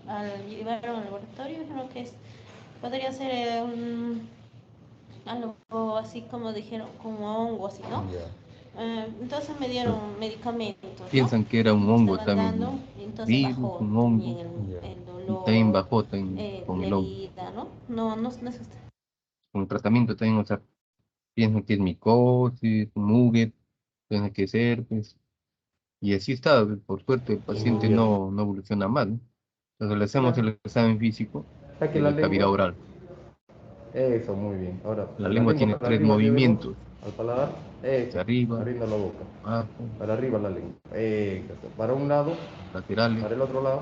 al llevaron al laboratorio, dijeron que podría ser algo así como dijeron, como hongo, así, ¿no? Entonces me dieron medicamentos, ¿no? Piensan que era un Me hongo estaban también, dando, y entonces virus, bajó un también hongo, el y también dolor, bajó también con la el hongo. herida, ¿no? No es Con el tratamiento también, o sea, piensan que es micosis, un nugget, piensan que es herpes, y así está, por suerte el paciente Bien. no evoluciona mal, ¿no? Entonces le hacemos Claro. el examen físico Saque de la la cavidad lengua. oral. Eso, muy bien. Ahora, La la lengua lengua tiene para 3 arriba, llévelo movimientos, al paladar. Eso, hacia arriba, abriendo la boca. abajo, Para arriba la lengua. Eso. Para un lado, laterales, para el otro lado,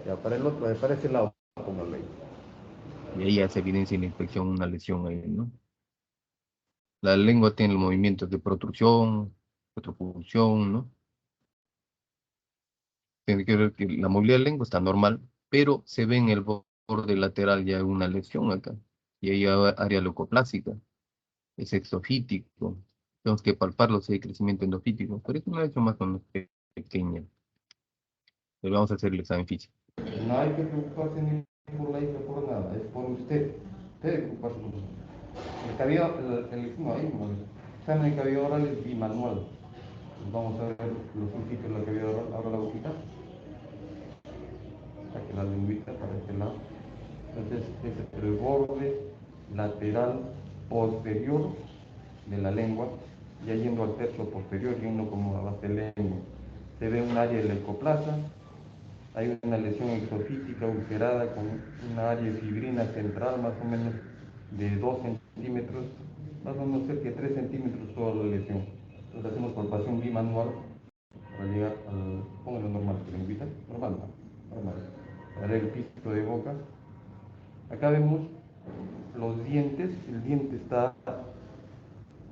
ya para el otro, para ese lado, pongo la lengua. y ahí ya se evidencia en la infección una lesión ahí, ¿no? La lengua tiene los movimientos de protrusión, retrofusión, ¿no? Tiene que ver que la movilidad de la lengua está normal, pero se ve en el borde lateral ya una lesión acá, y ahí hay área leucoplásica, es exofítico, tenemos que palparlo si hay crecimiento endofítico, pero es una lesión más o menos pequeña. Le vamos a hacer el examen físico. No hay que preocuparse ni por la hija, por nada, es por usted. Usted debe preocuparse por usted. El cabello, el examen de cabello oral es bimanual. Vamos a ver los sitios de la cavidad oral. Abra la boquita. Saque la lengüita para este lado. Entonces, es el borde lateral posterior de la lengua, ya yendo al tercio posterior, yendo como a base de lengua. Se ve un área de leucoplasia, hay una lesión exofítica ulcerada con una área de fibrina central más o menos de 2 centímetros, más o menos cerca de 3 centímetros toda la lesión. Entonces hacemos palpación bimanual para llegar al, póngalo normal, que lo invita, normal, normal, para ver el piso de boca. Acá vemos los dientes, el diente está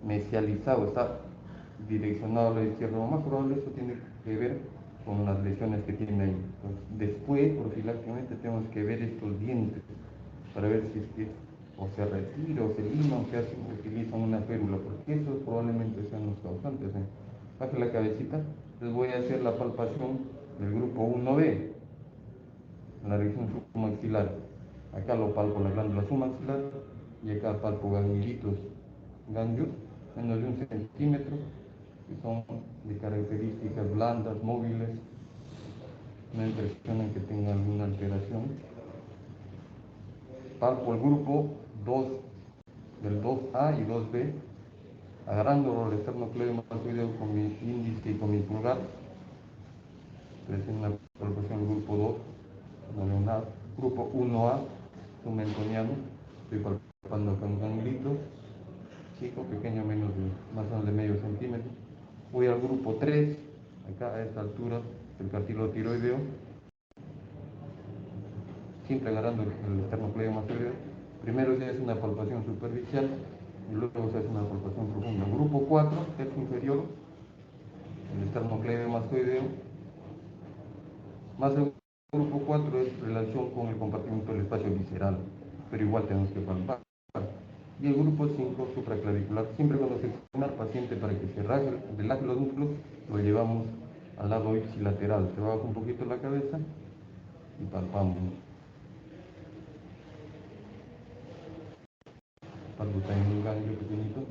mesializado, está direccionado a la izquierda. Lo más probable esto tiene que ver con las lesiones que tiene ahí. Entonces, después, profilácticamente, tenemos que ver estos dientes para ver si es que o se retira o se lima o se utilizan una férula, porque esos probablemente sean los causantes. Baje la cabecita, les voy a hacer la palpación del grupo 1B, en la región submaxilar. Acá lo palpo la glándula submaxilar y acá palpo ganglitos, ganglios, menos de 1 centímetro, que son de características blandas, móviles, no impresionan que tengan alguna alteración. Palpo el grupo 2, del 2A y 2B, agarrando el esternocleidomastoideo con mi índice y con mi pulgar. Estoy haciendo una palpación del grupo 2, no veo nada. Grupo 1A, un mentoniano, estoy palpando con un ganglito chico, pequeño, menos de, más o menos de medio centímetro. Voy al grupo 3, acá a esta altura del cartílago tiroideo, siempre agarrando el esternocleidomastoideo. Primero se hace una palpación superficial y luego se hace una palpación profunda. Grupo 4, tercio inferior, el esternocleidomastoideo, más el grupo 4 es relación con el compartimiento del espacio visceral, pero igual tenemos que palpar. Y el grupo 5, supraclavicular. Siempre cuando se examina al paciente para que se relaje los músculos, lo llevamos al lado ipsilateral. Se baja un poquito la cabeza y palpamos. Palpo también un ganglio pequeñito.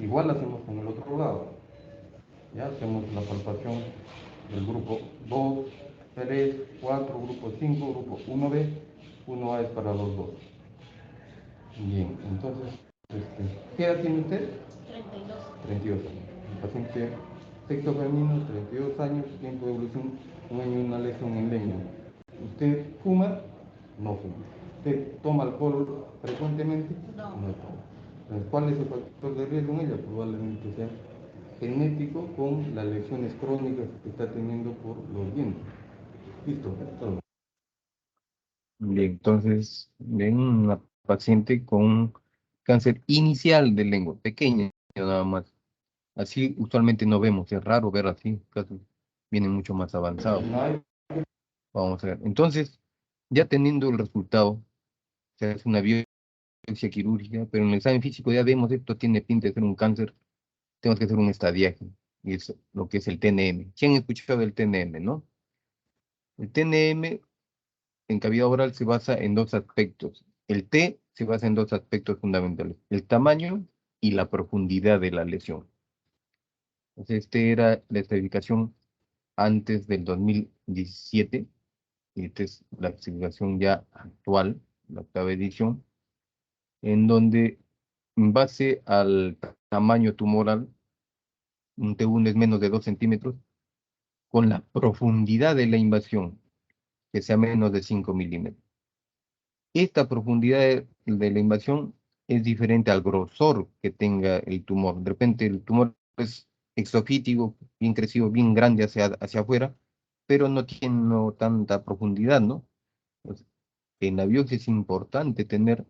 Igual hacemos con el otro lado. Ya hacemos la palpación del grupo 2, 3, 4, grupo 5, grupo 1B, 1A es para los dos. Bien, entonces, ¿qué edad tiene usted? 32. 32 años. El paciente sexo femenino, 32 años, tiempo de evolución, un año y una lesión en lengua. ¿Usted fuma? No fuma. ¿Usted toma alcohol frecuentemente? No. No toma. Entonces, ¿cuál es el factor de riesgo en ella? Probablemente sea genético con las lesiones crónicas que está teniendo por los dientes. Listo, es todo. Bien, entonces, ven una paciente con cáncer inicial de lengua, pequeña nada más. Así usualmente no vemos, es raro ver así, casos vienen mucho más avanzados. No hay Vamos a ver. Entonces, ya teniendo el resultado, se hace una biopsia quirúrgica, pero en el examen físico ya vemos esto tiene pinta de ser un cáncer, tenemos que hacer un estadiaje, y es lo que es el TNM. ¿Quién ha escuchado del TNM, no? El TNM en cavidad oral se basa en dos aspectos. El T se basa en dos aspectos fundamentales, el tamaño y la profundidad de la lesión. Entonces, este era la estadificación antes del 2017, y esta es la estadificación ya actual, la octava edición, en donde en base al tamaño tumoral, un T1 es menos de 2 centímetros, con la profundidad de la invasión, que sea menos de 5 milímetros. Esta profundidad de la invasión es diferente al grosor que tenga el tumor. De repente el tumor es exofítico, bien crecido, bien grande hacia afuera, pero no tiene tanta profundidad, ¿no? Entonces, en la biopsia es importante tener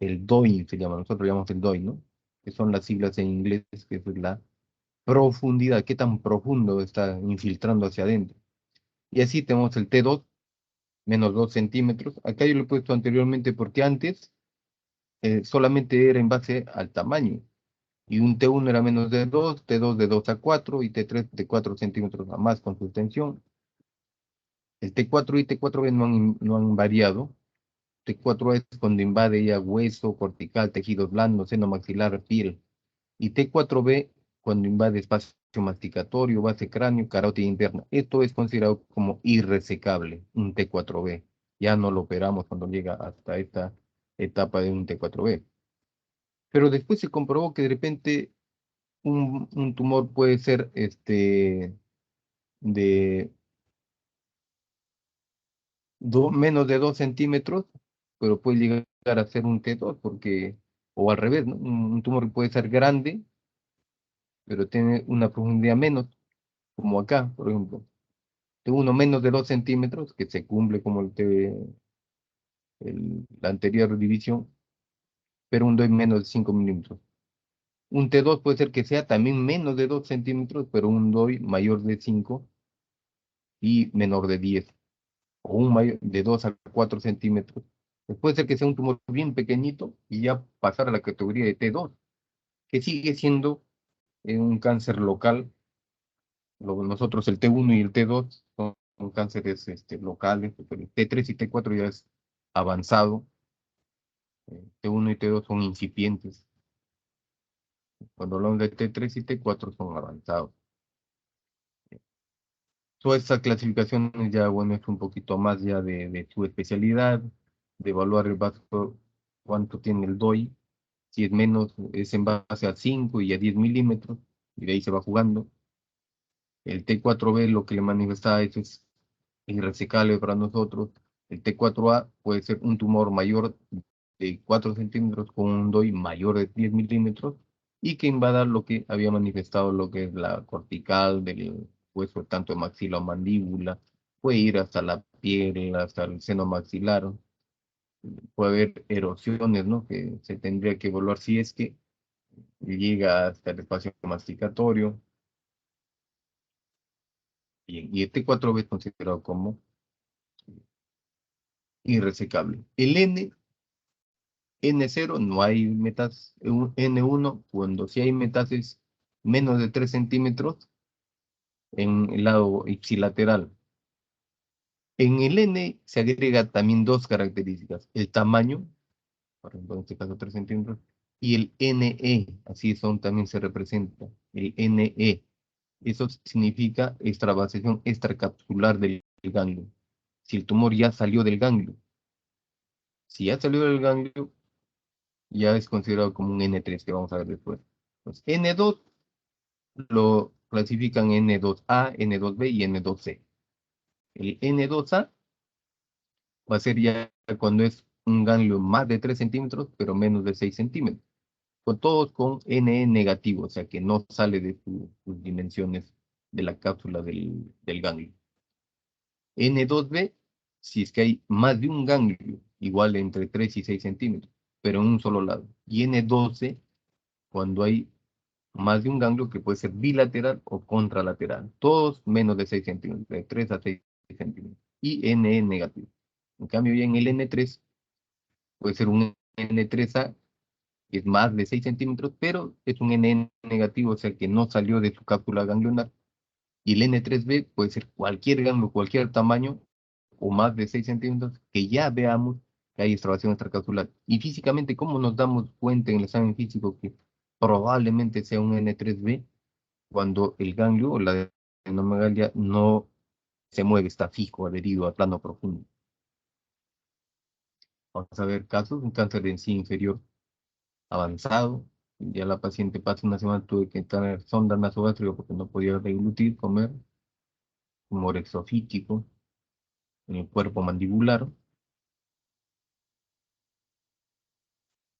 el DOI, se llama, nosotros llamamos el DOI, ¿no? Que son las siglas en inglés, que es la profundidad, qué tan profundo está infiltrando hacia adentro. Y así tenemos el T2, menos 2 centímetros. Acá yo lo he puesto anteriormente porque antes solamente era en base al tamaño. Y un T1 era menos de 2, T2 de 2 a 4 y T3 de 4 centímetros a más con su extensión. El T4 y T4B no han variado. T4A es cuando invade ya hueso, cortical, tejidos blandos, seno maxilar, piel. Y T4B cuando invade espacio masticatorio, base cráneo, carótida interna. Esto es considerado como irresecable, un T4B. Ya no lo operamos cuando llega hasta esta etapa de un T4B. Pero después se comprobó que de repente un tumor puede ser de menos de 2 centímetros, pero puede llegar a ser un T2, o al revés, ¿no? Un tumor puede ser grande, pero tiene una profundidad menos, como acá, por ejemplo. Tengo uno menos de 2 centímetros, que se cumple como la anterior división, pero un DOI menos de 5 milímetros. Un T2 puede ser que sea también menos de 2 centímetros, pero un DOI mayor de 5 y menor de 10, o un mayor de 2 a 4 centímetros. Pues puede ser que sea un tumor bien pequeñito y ya pasar a la categoría de T2, que sigue siendo un cáncer local. Nosotros el T1 y el T2 son cánceres locales, pero el T3 y T4 ya es avanzado. T1 y T2 son incipientes. Cuando hablamos de T3 y T4 son avanzados. Toda esta clasificación ya, bueno, es un poquito más ya de su especialidad, de evaluar el vaso, cuánto tiene el DOI, si es menos, es en base a 5 y a 10 milímetros, y de ahí se va jugando. El T4B lo que le manifestaba es irresecable para nosotros. El T4A puede ser un tumor mayor de 4 centímetros con un DOI mayor de 10 milímetros y que invada lo que había manifestado, lo que es la cortical del hueso, tanto de maxila o mandíbula, puede ir hasta la piel, hasta el seno maxilar, puede haber erosiones, ¿no? Que se tendría que evaluar si es que llega hasta el espacio masticatorio. Y el T4B es considerado como irresecable. El N0 no hay metas, N1 cuando sí hay metasis menos de 3 centímetros en el lado ipsilateral. En el N se agrega también dos características, el tamaño, por ejemplo en este caso 3 centímetros, y el NE, así también se representa, el NE. Eso significa extravasación extracapsular del ganglio. Si el tumor ya salió del ganglio, si ya salió del ganglio, ya es considerado como un N3, que vamos a ver después. Entonces, N2 lo clasifican N2A, N2B y N2C. El N2A va a ser ya cuando es un ganglio más de 3 centímetros, pero menos de 6 centímetros. Con todos con NE negativo, o sea que no sale de sus dimensiones de la cápsula del ganglio. N2B, si es que hay más de un ganglio, igual entre 3 y 6 centímetros, pero en un solo lado. Y N12, cuando hay más de un ganglio que puede ser bilateral o contralateral. Todos menos de 6 centímetros, de 3 a 6 centímetros. Y NE negativo. En cambio, ya en el N3 puede ser un N3A, que es más de 6 centímetros, pero es un NE negativo, o sea que no salió de su cápsula ganglionar. Y el N3B puede ser cualquier ganglio, cualquier tamaño, o más de 6 centímetros, que ya veamos que hay extravasación extracapsular. Y físicamente, ¿cómo nos damos cuenta en el examen físico que probablemente sea un N3B cuando el ganglio o la adenomegalia no se mueve, está fijo, adherido al plano profundo? Vamos a ver casos, un cáncer de encía inferior avanzado. Ya la paciente pasa una semana, tuve que tener sonda nasogástrica porque no podía deglutir, comer, tumor exofítico en el cuerpo mandibular,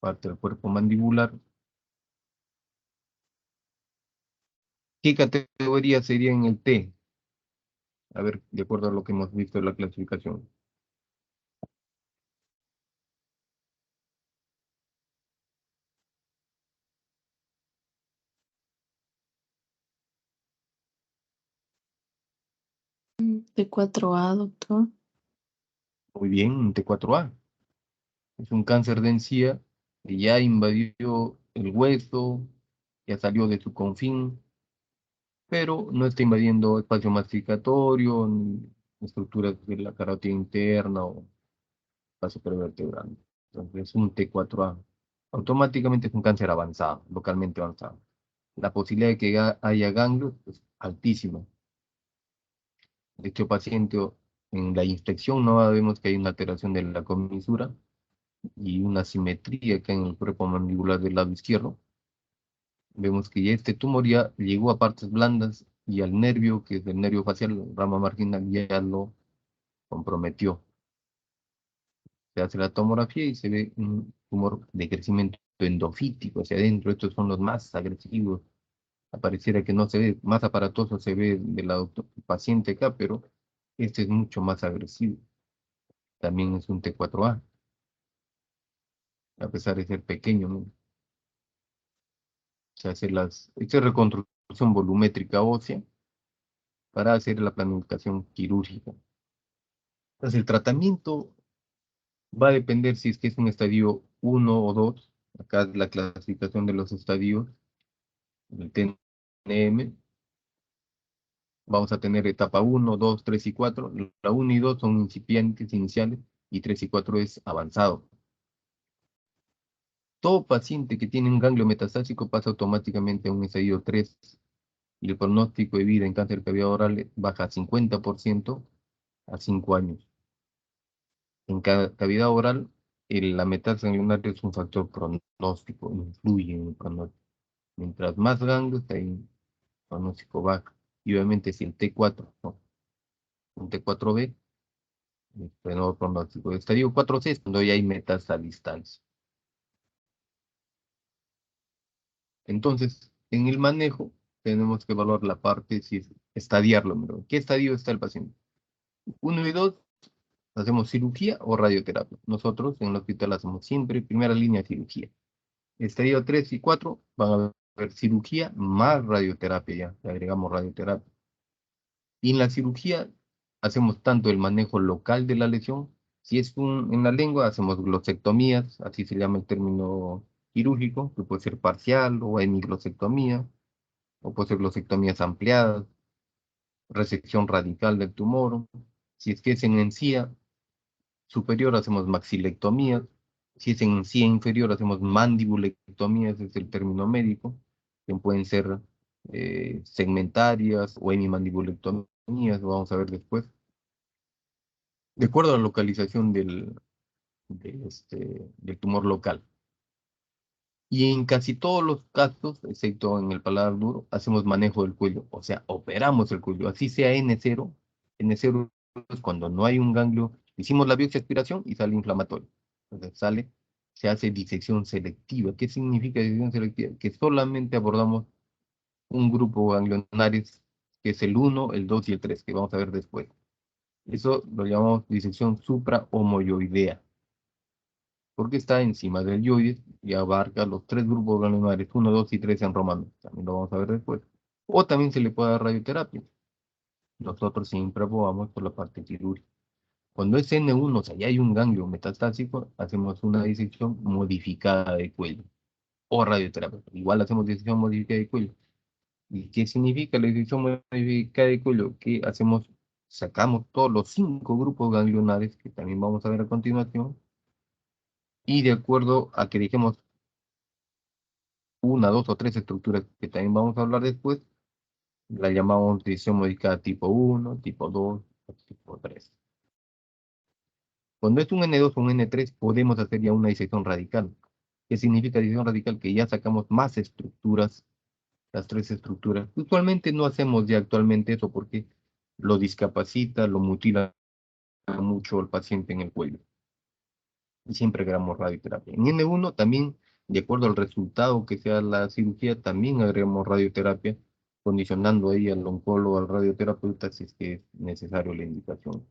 parte del cuerpo mandibular. ¿Qué categoría sería en el T? A ver, de acuerdo a lo que hemos visto en la clasificación. T4A, doctor. Muy bien, un T4A. Es un cáncer de encía que ya invadió el hueso, ya salió de su confín, pero no está invadiendo espacio masticatorio, ni estructuras de la carótida interna o espacio prevertebral. Entonces, un T4A. Automáticamente es un cáncer avanzado, localmente avanzado. La posibilidad de que haya ganglios es altísima. Dicho paciente, en la inspección no vemos que hay una alteración de la comisura y una simetría acá en el cuerpo mandibular del lado izquierdo. Vemos que ya este tumor ya llegó a partes blandas y al nervio, que es el nervio facial, rama marginal, ya lo comprometió. Se hace la tomografía y se ve un tumor de crecimiento endofítico hacia adentro. Estos son los más agresivos. Pareciera que no se ve, más aparatoso se ve del paciente acá, pero este es mucho más agresivo. También es un T4A, a pesar de ser pequeño, ¿no? Se hace esta reconstrucción volumétrica ósea para hacer la planificación quirúrgica. Entonces, el tratamiento va a depender si es que es un estadio 1 o 2. Acá es la clasificación de los estadios, el TNM. Vamos a tener etapa 1, 2, 3 y 4. La 1 y 2 son incipientes, iniciales, y 3 y 4 es avanzado. Todo paciente que tiene un ganglio metastásico pasa automáticamente a un estadio 3 y el pronóstico de vida en cáncer de cavidad oral baja 50% a 5 años. En cavidad oral, la metástasis ganglionar es un factor pronóstico, influye en el pronóstico. Mientras más ganglios, hay pronóstico baja. Y obviamente si el T4, ¿no? Un T4B, menor pronóstico. Estadio 4C es cuando ya hay metas a distancia. Entonces, en el manejo, tenemos que evaluar la parte, si es estadiarlo. ¿No? ¿Qué estadio está el paciente? 1 y 2, hacemos cirugía o radioterapia. Nosotros en el hospital hacemos siempre primera línea de cirugía. Estadio 3 y 4 van a haber cirugía más radioterapia ya, le agregamos radioterapia. Y en la cirugía hacemos tanto el manejo local de la lesión, si es en la lengua hacemos glosectomías, así se llama el término quirúrgico, que puede ser parcial o hemiglosectomía, o puede ser glosectomías ampliadas, resección radical del tumor. Si es que es en encía superior hacemos maxilectomías, si es en encía inferior hacemos mandibulectomías, es el término médico, que pueden ser segmentarias o hemimandibulectomías, lo vamos a ver después. De acuerdo a la localización del tumor local. Y en casi todos los casos, excepto en el paladar duro, hacemos manejo del cuello, o sea, operamos el cuello, así sea N0. N0 es cuando no hay un ganglio, hicimos la biopsia aspiración y sale inflamatorio. Entonces se hace disección selectiva. ¿Qué significa disección selectiva? Que solamente abordamos un grupo ganglionares, que es el 1, el 2 y el 3, que vamos a ver después. Eso lo llamamos disección suprahomoyoidea, porque está encima del yoides y abarca los 3 grupos ganglionares, 1, 2 y 3 en romano. También lo vamos a ver después. O también se le puede dar radioterapia. Nosotros siempre abogamos por la parte quirúrgica. Cuando es N1, o sea, ya hay un ganglio metastásico, hacemos una disección modificada de cuello o radioterapia. Igual hacemos disección modificada de cuello. ¿Y qué significa la disección modificada de cuello? Que sacamos todos los 5 grupos ganglionares, que también vamos a ver a continuación, y de acuerdo a que dejemos 1, 2 o 3 estructuras que también vamos a hablar después, la llamamos disección modificada tipo 1, tipo 2 o tipo 3. Cuando es un N2 o un N3, podemos hacer ya una disección radical. ¿Qué significa disección radical? Que ya sacamos más estructuras, las 3 estructuras. Usualmente no hacemos ya actualmente eso porque lo discapacita, lo mutila mucho al paciente en el cuello. Y siempre agregamos radioterapia. En N1 también, de acuerdo al resultado que sea la cirugía, también agregamos radioterapia, condicionando ahí al oncólogo, al radioterapeuta, si es que es necesario la indicación.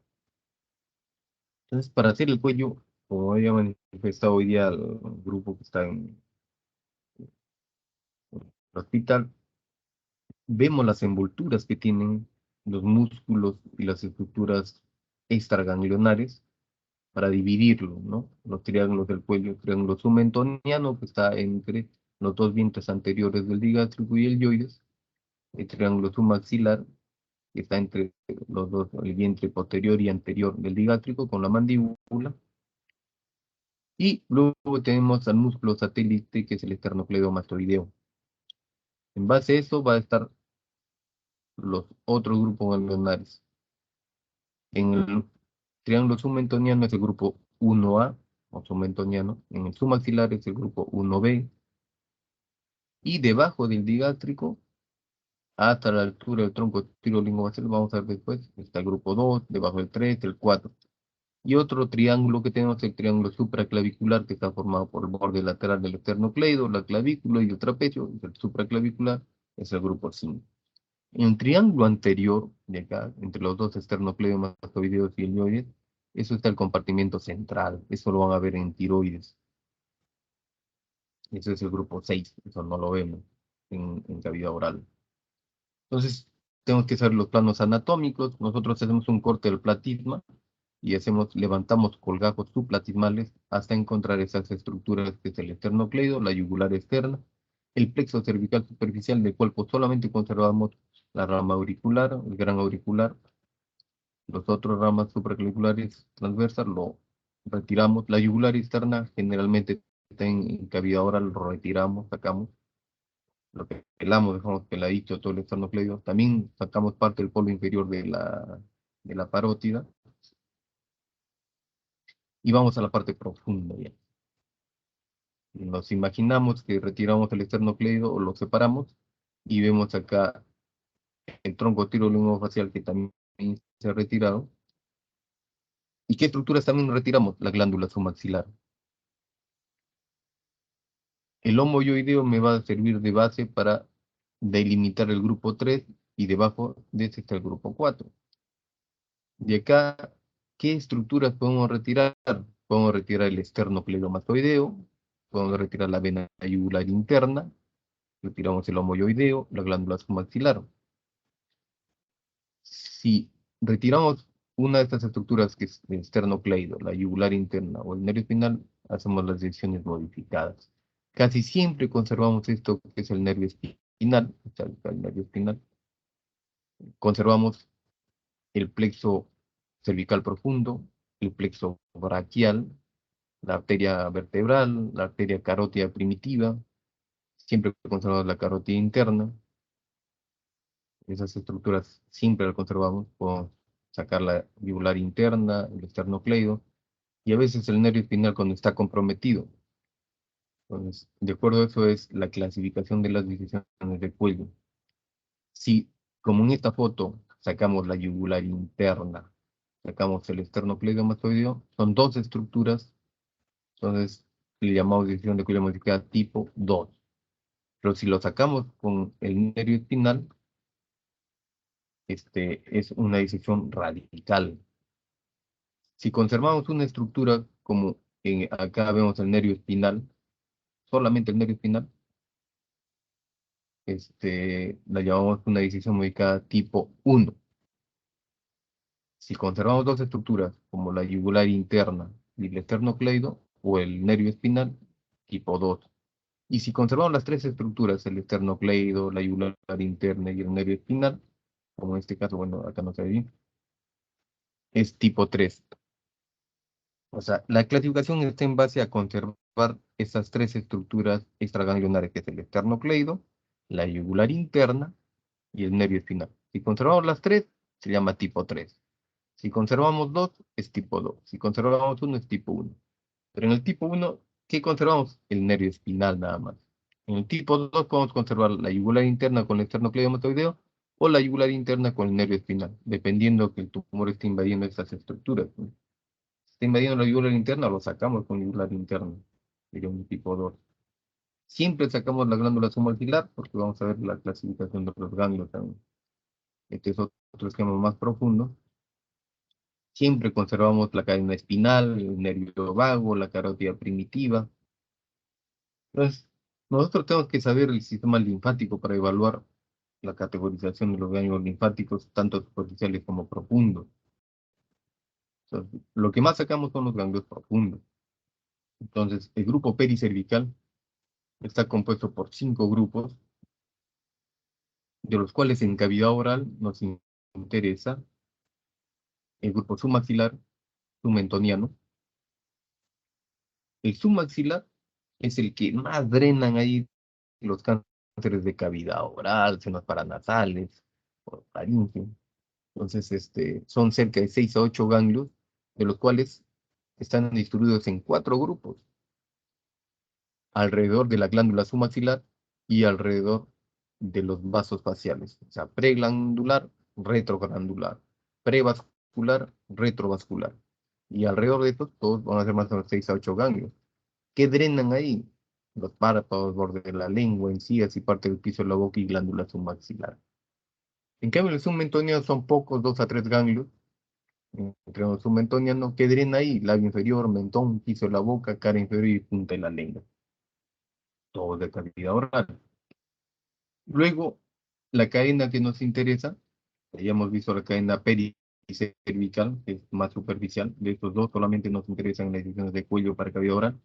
Entonces, para hacer el cuello, como había manifestado hoy día el grupo que está en el hospital, vemos las envolturas que tienen los músculos y las estructuras extraganglionares para dividirlo, ¿no? Los triángulos del cuello, el triángulo submentoniano, que está entre los 2 vientres anteriores del digástrico y el yoides, el triángulo submaxilar, que está entre los dos, el vientre posterior y anterior del digástrico con la mandíbula, y luego tenemos al músculo satélite, que es el esternocleidomastoideo. En base a eso va a estar los otros grupos ganglionares. En el triángulo submentoniano es el grupo 1A, o submentoniano. En el submaxilar es el grupo 1B. Y debajo del digástrico, hasta la altura del tronco tirolingofacial, vamos a ver después, está el grupo 2, debajo del 3, el 4. Y otro triángulo que tenemos es el triángulo supraclavicular, que está formado por el borde lateral del esternocleido, la clavícula y el trapecio. El supraclavicular es el grupo 5. En el triángulo anterior, de acá, entre los dos esternocleidomastoideos y el yoides, eso está el compartimiento central. Eso lo van a ver en tiroides. Eso es el grupo 6. Eso no lo vemos en cavidad oral. Entonces, tenemos que hacer los planos anatómicos. Nosotros hacemos un corte del platisma y levantamos colgajos subplatismales hasta encontrar esas estructuras que es el esternocleido, la yugular externa, el plexo cervical superficial, del cual solamente conservamos la rama auricular, el gran auricular. Los otros ramas supraclaviculares transversas lo retiramos. La yugular externa generalmente está en cavidad oral, lo retiramos, sacamos. Lo que pelamos, dejamos peladito todo el esternocleido. También sacamos parte del polo inferior de la parótida. Y vamos a la parte profunda ya. Nos imaginamos que retiramos el esternocleido o lo separamos y vemos acá el tronco tirolingofacial que también se ha retirado. ¿Y qué estructuras también retiramos? La glándula submaxilar. El homoyoideo me va a servir de base para delimitar el grupo 3 y debajo de ese está el grupo 4. De acá, ¿qué estructuras podemos retirar? Podemos retirar el esternocleidomastoideo, podemos retirar la vena yugular interna, retiramos el homoyoideo, la glándula submaxilar. Si retiramos una de estas estructuras, que es el esternocleido, la yugular interna o el nervio espinal, hacemos las direcciones modificadas. Casi siempre conservamos esto, que es el nervio espinal, o sea, el nervio espinal. Conservamos el plexo cervical profundo, el plexo braquial, la arteria vertebral, la arteria carótida primitiva. Siempre conservamos la carótida interna. Esas estructuras siempre las conservamos. Podemos sacar la yugular interna, el esternocleido, y a veces el nervio espinal cuando está comprometido. Entonces, de acuerdo a eso es la clasificación de las disecciones del cuello. Si, como en esta foto, sacamos la yugular interna, sacamos el esternocleidomastoideo, son 2 estructuras, entonces le llamamos disección de cuello modificada tipo 2. Pero si lo sacamos con el nervio espinal, es una disección radical. Si conservamos una estructura como acá vemos el nervio espinal, solamente el nervio espinal, la llamamos una decisión modificada tipo 1. Si conservamos dos estructuras, como la yugular interna y el esternocleido, o el nervio espinal, tipo 2. Y si conservamos las tres estructuras, el esternocleido, la yugular interna y el nervio espinal, como en este caso, bueno, acá no se ve bien, es tipo 3. O sea, la clasificación está en base a conservar esas tres estructuras extraganglionares, que es el esternocleido, la yugular interna y el nervio espinal. Si conservamos las tres, se llama tipo 3. Si conservamos dos, es tipo 2. Si conservamos uno, es tipo 1. Pero en el tipo 1, ¿qué conservamos? El nervio espinal nada más. En el tipo 2 podemos conservar la yugular interna con el esternocleidomastoideo o la yugular interna con el nervio espinal, dependiendo que el tumor esté invadiendo estas estructuras, ¿no? Si está invadiendo la yugular interna, lo sacamos con yugular interna. Sería un tipo 2. Siempre sacamos la glándula sumaxilar porque vamos a ver la clasificación de los ganglios también. Este es otro esquema más profundo. Siempre conservamos la cadena espinal, el nervio vago, la carótida primitiva. Entonces, nosotros tenemos que saber el sistema linfático para evaluar la categorización de los ganglios linfáticos, tanto superficiales como profundos. Entonces, lo que más sacamos son los ganglios profundos. Entonces, el grupo pericervical está compuesto por 5 grupos, de los cuales en cavidad oral nos interesa el grupo submaxilar, submentoniano. El submaxilar es el que más drenan ahí los cánceres de cavidad oral, senos paranasales, o faringe. Entonces, son cerca de 6 a 8 ganglios, de los cuales están distribuidos en 4 grupos, alrededor de la glándula submaxilar y alrededor de los vasos faciales. O sea, preglandular, retroglandular, prevascular, retrovascular. Y alrededor de estos, todos van a ser más o menos 6 a 8 ganglios. ¿Qué drenan ahí? Los párpados, borde de la lengua, encías y parte del piso de la boca y glándula submaxilar. En cambio, los submentonianos son pocos, 2 a 3 ganglios. Entre los submentonianos, ¿qué drena ahí? Labio inferior, mentón, piso de la boca, cara inferior y punta de la lengua. Todo de cavidad oral. Luego, la cadena que nos interesa, ya hemos visto la cadena pericervical, que es más superficial. De estos dos solamente nos interesan las decisiones de cuello para cavidad oral.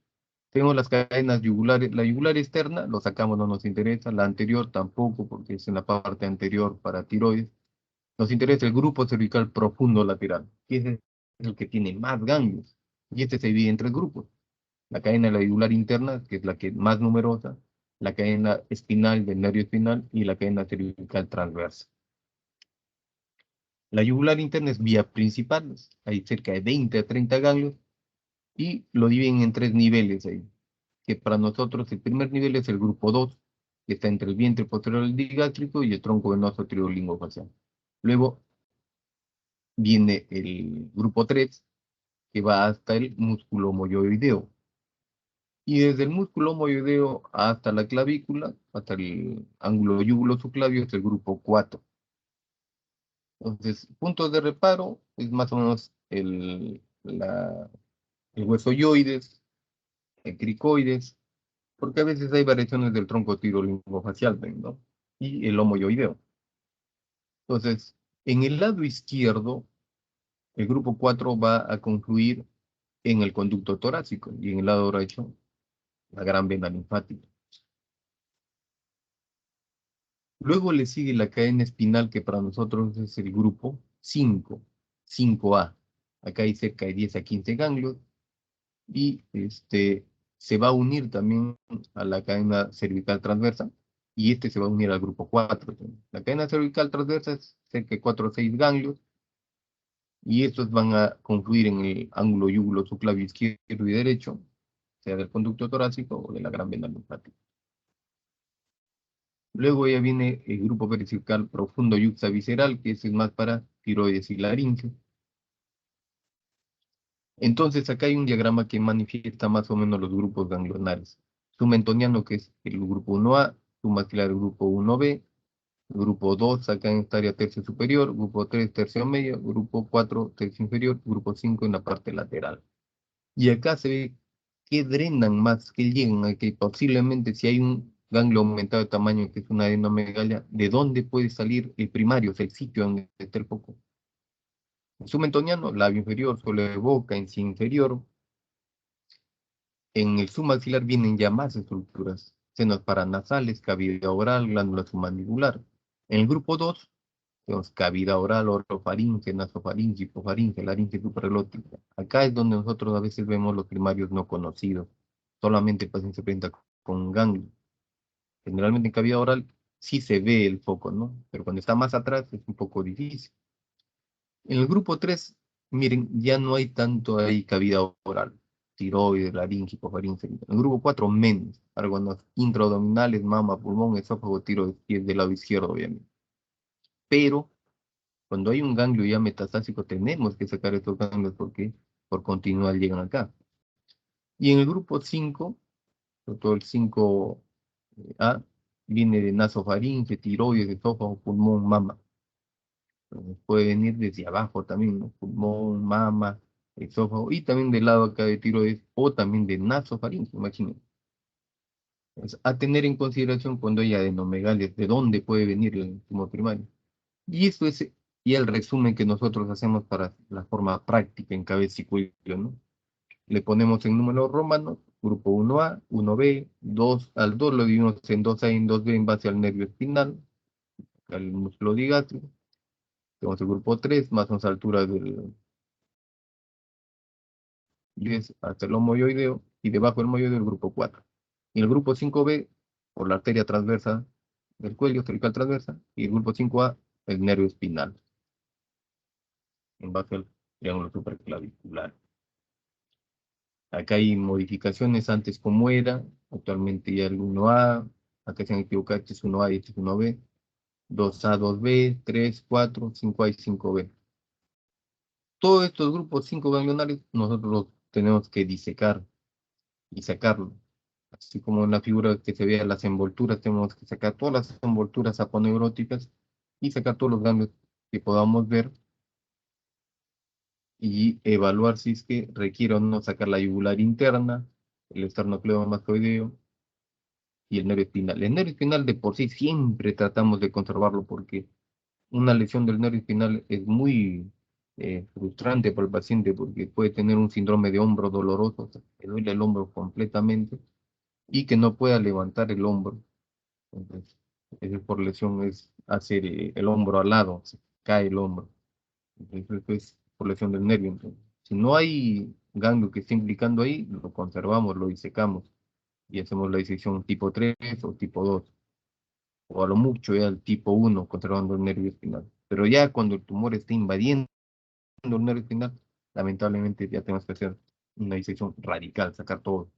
Tenemos las cadenas yugulares. La yugular externa, lo sacamos, no nos interesa. La anterior tampoco, porque es en la parte anterior para tiroides. Nos interesa el grupo cervical profundo lateral, que es el que tiene más ganglios. Y este se divide en 3 grupos. La cadena de la yugular interna, que es la que más numerosa, la cadena espinal del nervio espinal y la cadena cervical transversa. La yugular interna es vía principal, hay cerca de 20 a 30 ganglios, y lo dividen en 3 niveles ahí, que para nosotros el primer nivel es el grupo 2, que está entre el vientre posterior del digástrico y el tronco venoso triolingofacial. Luego viene el grupo 3, que va hasta el músculo moyoideo. Y desde el músculo moyoideo hasta la clavícula, hasta el ángulo yúgulo subclavio, es el grupo 4. Entonces, puntos de reparo es más o menos el hueso yoides, el cricoides, porque a veces hay variaciones del tronco tirolingofacial, ¿no? Y el homoyoideo. Entonces, en el lado izquierdo, el grupo 4 va a concluir en el conducto torácico y en el lado derecho, la gran vena linfática. Luego le sigue la cadena espinal, que para nosotros es el grupo 5, 5A. Acá hay cerca de 10 a 15 ganglios y se va a unir también a la cadena cervical transversa y se va a unir al grupo 4. La cadena cervical transversa es cerca de 4 o 6 ganglios y estos van a confluir en el ángulo yúgulo subclavio izquierdo y derecho, sea del conducto torácico o de la gran vena linfática. Luego ya viene el grupo pericervical profundo yuxtavisceral, que es más para tiroides y laringe. Entonces acá hay un diagrama que manifiesta más o menos los grupos ganglionares. Submentoniano, que es el grupo 1A, submaxilar el grupo 1B, grupo 2 acá en esta área tercio superior, grupo 3 tercio medio, grupo 4 tercio inferior, grupo 5 en la parte lateral. Y acá se ve que drenan más, que llegan a que posiblemente si hay un ganglio aumentado de tamaño, que es una adenomegalia, ¿de dónde puede salir el primario? O sea, el sitio donde está el foco. En submentoniano, labio inferior, suelo de boca, encía inferior. En el submaxilar vienen ya más estructuras, senos paranasales, cavidad oral, glándula submandibular. En el grupo 2, tenemos cavidad oral, orofaringe, nasofaringe, hipofaringe, laringe supraglótica. Acá es donde nosotros a veces vemos los primarios no conocidos. Solamente el paciente se presenta con ganglio. Generalmente en cavidad oral sí se ve el foco, ¿no? Pero cuando está más atrás es un poco difícil. En el grupo 3, miren, ya no hay tanto ahí cavidad oral. Tiroides, laringe, hipofaringe. En el grupo 4, menos. Órganos intraabdominales, mama, pulmón, esófago, tiroides, y es del lado izquierdo, obviamente. Pero cuando hay un ganglio ya metastásico, tenemos que sacar estos ganglios porque por continuidad llegan acá. Y en el grupo 5, sobre todo el 5A, viene de nasofaringe, tiroides, esófago, pulmón, mama. Puede venir desde abajo también, ¿no? Pulmón, mama, esófago, y también del lado acá de tiroides, o también de nasofaringe, imagínense. Es a tener en consideración cuando hay adenomegalias, de dónde puede venir el tumor primario. Y esto es y el resumen que nosotros hacemos para la forma práctica en cabeza y cuello, ¿no? Le ponemos en números romanos, grupo 1A, 1B, 2, al 2 lo dividimos en 2A y en 2B en base al nervio espinal, al músculo digástrico. Tenemos el grupo 3, más o menos altura del 10 hasta el homoyoideo, y debajo del homoyoideo el grupo 4. Y el grupo 5B, por la arteria transversa del cuello, cervical transversa, y el grupo 5A, el nervio espinal, en base al triángulo superclavicular. Acá hay modificaciones antes como era, actualmente ya el 1A, acá se han equivocado, este es 1A y este es 1B, 2A, 2B, 3, 4, 5A y 5B. Todos estos grupos 5 ganglionares nosotros los tenemos que disecar y sacarlo. Así como en la figura que se vea las envolturas, tenemos que sacar todas las envolturas aponeuróticas y sacar todos los ganglios que podamos ver y evaluar si es que requiere o no sacar la yugular interna, el esternocleidomastoideo y el nervio espinal. El nervio espinal de por sí siempre tratamos de conservarlo porque una lesión del nervio espinal es muy frustrante para el paciente porque puede tener un síndrome de hombro doloroso, o sea, que duele el hombro completamente y que no pueda levantar el hombro. Entonces, por lesión es hacer el hombro al lado, se cae el hombro. Entonces, esto es por lesión del nervio. Entonces, si no hay ganglio que esté implicando ahí, lo conservamos, lo disecamos y hacemos la disección tipo 3 o tipo 2, o a lo mucho ya el tipo 1, conservando el nervio espinal. Pero ya cuando el tumor está invadiendo el nervio espinal, lamentablemente ya tenemos que hacer una disección radical, sacar todo.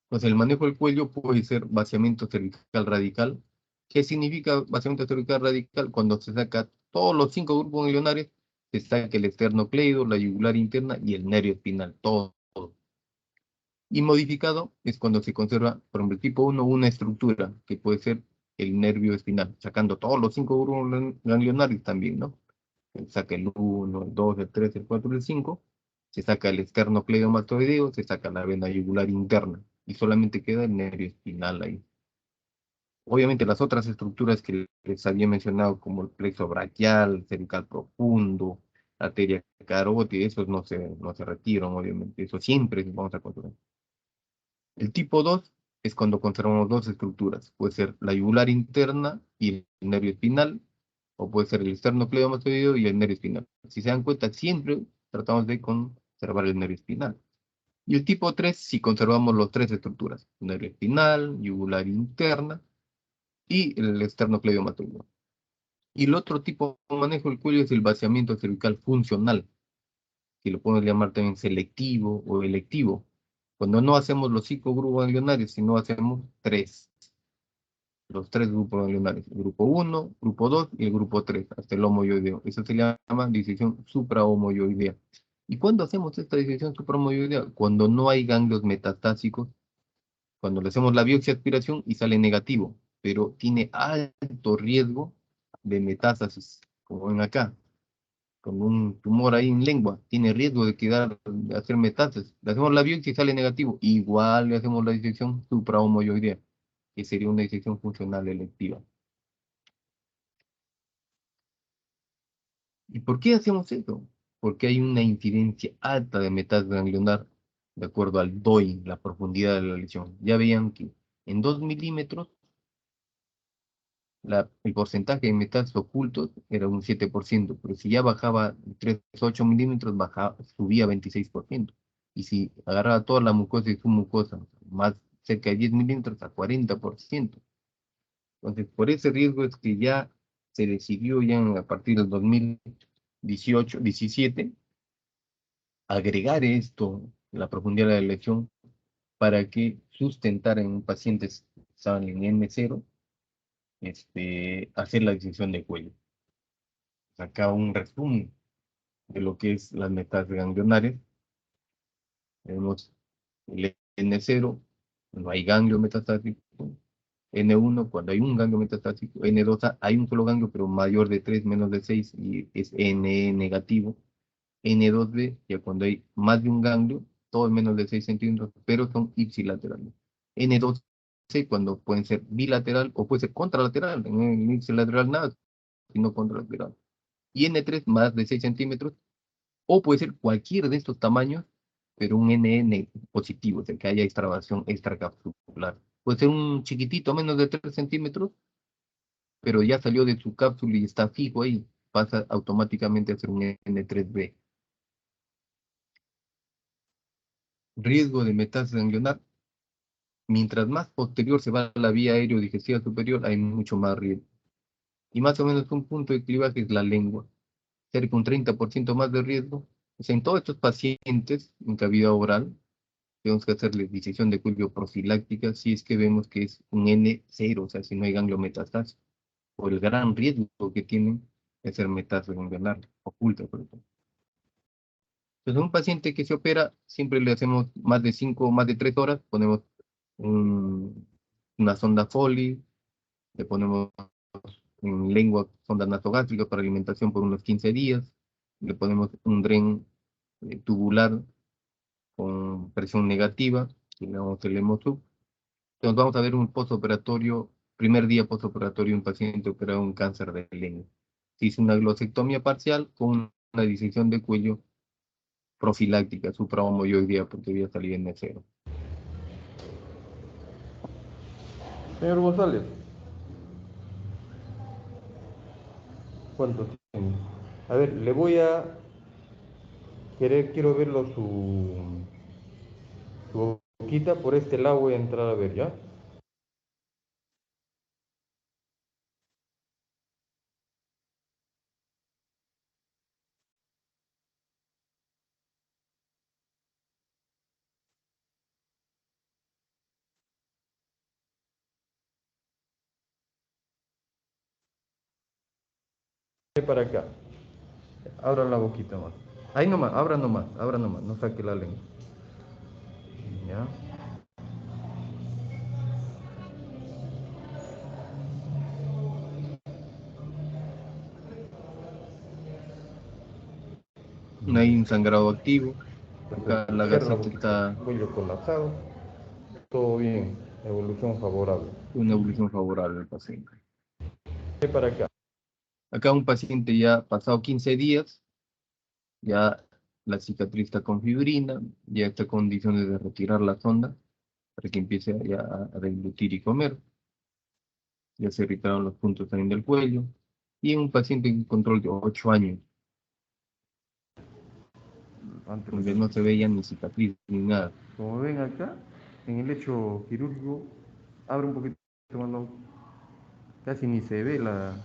Entonces, el manejo del cuello puede ser vaciamiento cervical radical. ¿Qué significa vaciamiento cervical radical? Cuando se saca todos los 5 grupos ganglionares, se saca el esternocleido, la yugular interna y el nervio espinal, todo. Y modificado es cuando se conserva, por ejemplo, el tipo 1, una estructura, que puede ser el nervio espinal, sacando todos los 5 grupos ganglionarios también, ¿no? Se saca el 1, el 2, el 3, el 4, el 5, se saca el esternocleidomastoideo, se saca la vena yugular interna, y solamente queda el nervio espinal ahí. Obviamente las otras estructuras que les había mencionado, como el plexo braquial, cervical profundo, arteria carótida, esos no se retiran, obviamente, eso siempre vamos a controlar. El tipo 2 es cuando conservamos dos estructuras. Puede ser la yugular interna y el nervio espinal, o puede ser el esternocleidomastoideo y el nervio espinal. Si se dan cuenta, siempre tratamos de conservar el nervio espinal. Y el tipo 3, si conservamos las tres estructuras, nervio espinal, yugular interna y el esternocleidomastoideo. Y el otro tipo de manejo del cuello es el vaciamiento cervical funcional, que lo podemos llamar también selectivo o electivo. Cuando no hacemos los 5 grupos ganglionarios, sino hacemos 3. Los 3 grupos ganglionarios. El grupo 1, grupo 2 y el grupo 3, hasta el homoyoideo. Eso se llama disección suprahomoyoidea. ¿Y cuándo hacemos esta disección suprahomoyoidea? Cuando no hay ganglios metastásicos, cuando le hacemos la biopsia de aspiración y sale negativo, pero tiene alto riesgo de metástasis, como ven acá. con un tumor ahí en lengua, tiene riesgo de hacer metástasis. Le hacemos la biopsia y sale negativo. Igual le hacemos la disección suprahomoyoidea, que sería una disección funcional electiva. ¿Y por qué hacemos eso? Porque hay una incidencia alta de metástasis ganglionar, de acuerdo al DOI, la profundidad de la lesión. Ya veían que en 2 milímetros el porcentaje de metástasis ocultos era un 7%, pero si ya bajaba de 3 a 8 milímetros, subía a 26%. Y si agarraba toda la mucosa y su mucosa, más cerca de 10 milímetros, a 40%. Entonces, por ese riesgo es que ya se decidió ya a partir del 2018, 17, agregar esto, la profundidad de la lesión, para que sustentara en pacientes que estaban en N0, hacer la disección de cuello. Acá un resumen de lo que es las metástasis ganglionares. Tenemos el N0, no hay ganglio metastásico. N1, cuando hay un ganglio metastásico. N2, hay un solo ganglio, pero mayor de 3, menos de 6, y es NE negativo. N2B, ya cuando hay más de un ganglio, todo menos de 6 centímetros, pero son ipsilaterales. N2C, cuando pueden ser bilateral o puede ser contralateral. En el ipsilateral nada, sino contralateral. Y N3, más de 6 centímetros, o puede ser cualquier de estos tamaños, pero un NN positivo, es el que haya extravasación extracapsular. Puede ser un chiquitito, menos de 3 centímetros, pero ya salió de su cápsula y está fijo ahí, pasa automáticamente a ser un N3B. Riesgo de metástasis ganglionar. Mientras más posterior se va la vía aerodigestiva superior, hay mucho más riesgo. Y más o menos un punto de clivaje es la lengua. Cerca de un 30% más de riesgo. O sea, en todos estos pacientes en cavidad oral, tenemos que hacerle disección de cuello profiláctica si es que vemos que es un N0, o sea, si no hay ganglio metastásico, o el gran riesgo que tienen es ser metástasis ganglionar oculta, por ejemplo. Entonces, a un paciente que se opera, siempre le hacemos más de 5 o más de 3 horas, ponemos una sonda Foley, le ponemos en lengua sonda nasogástrica para alimentación por unos 15 días, le ponemos un dren tubular con presión negativa, y le damos el hemosub. Entonces vamos a ver un postoperatorio, primer día postoperatorio, un paciente operado un cáncer de lengua. Se hizo una glosectomía parcial con una disección de cuello profiláctica, suprahomoyoidea, porque había salido en N0. Señor González, ¿cuánto tiene? A ver, le voy a quiero verlo su boquita, por este lado voy a entrar a ver, ¿ya? Para acá. Abra la boquita más. Ahí nomás, abra nomás, no saque la lengua. ¿Ya? Hay un sangrado activo. Acá la Cierra la gaseta boquita, está cuello colapsado, todo bien, evolución favorable. una evolución favorable del paciente. Para acá. Acá un paciente ya pasado 15 días, ya la cicatriz está con fibrina, ya está en condiciones de retirar la sonda para que empiece ya a deglutir y comer. Ya se irritaron los puntos también del cuello. Y un paciente en control de 8 años, donde no se veía ni cicatriz ni nada. Como ven acá, en el lecho quirúrgico, abre un poquito más casi ni se ve la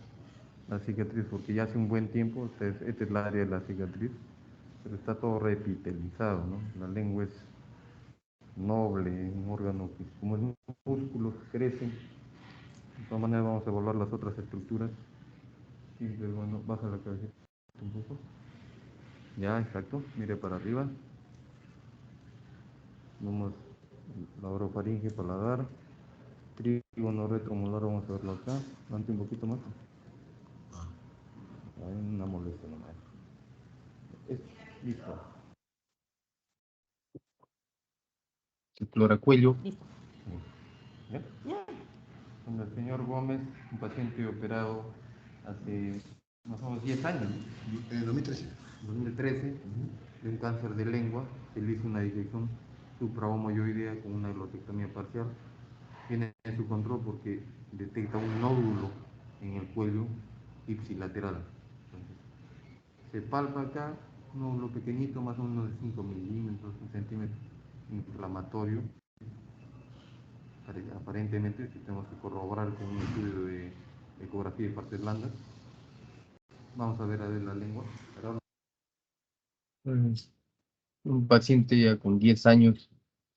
cicatriz porque ya hace un buen tiempo, esta es la área de la cicatriz, pero está todo repitelizado, ¿no? La lengua es noble, un órgano que como es músculos crecen. De todas maneras vamos a evaluar las otras estructuras. Y pues, bueno, baja la cabeza un poco. Ya, exacto, mire para arriba. Vamos la orofaringe paladar. Trígono retromolar, vamos a verlo acá. Levante un poquito más. Hay una molestia nomás. Listo. Flora Cuello. Listo. ¿Ya? Con el señor Gómez, un paciente operado hace más o menos 10 años, ¿no? En 2013. 2013, de un cáncer de lengua. Se le hizo una disección suprahomoyoidea con una glotectomía parcial. Tiene su control porque detecta un nódulo en el cuello ipsilateral. Entonces, se palpa acá, un nódulo pequeñito, más o menos de 5 milímetros, un centímetro, inflamatorio. Aparentemente, si tenemos que corroborar con un estudio de ecografía de partes blandas. Vamos a ver la lengua. Un paciente ya con 10 años,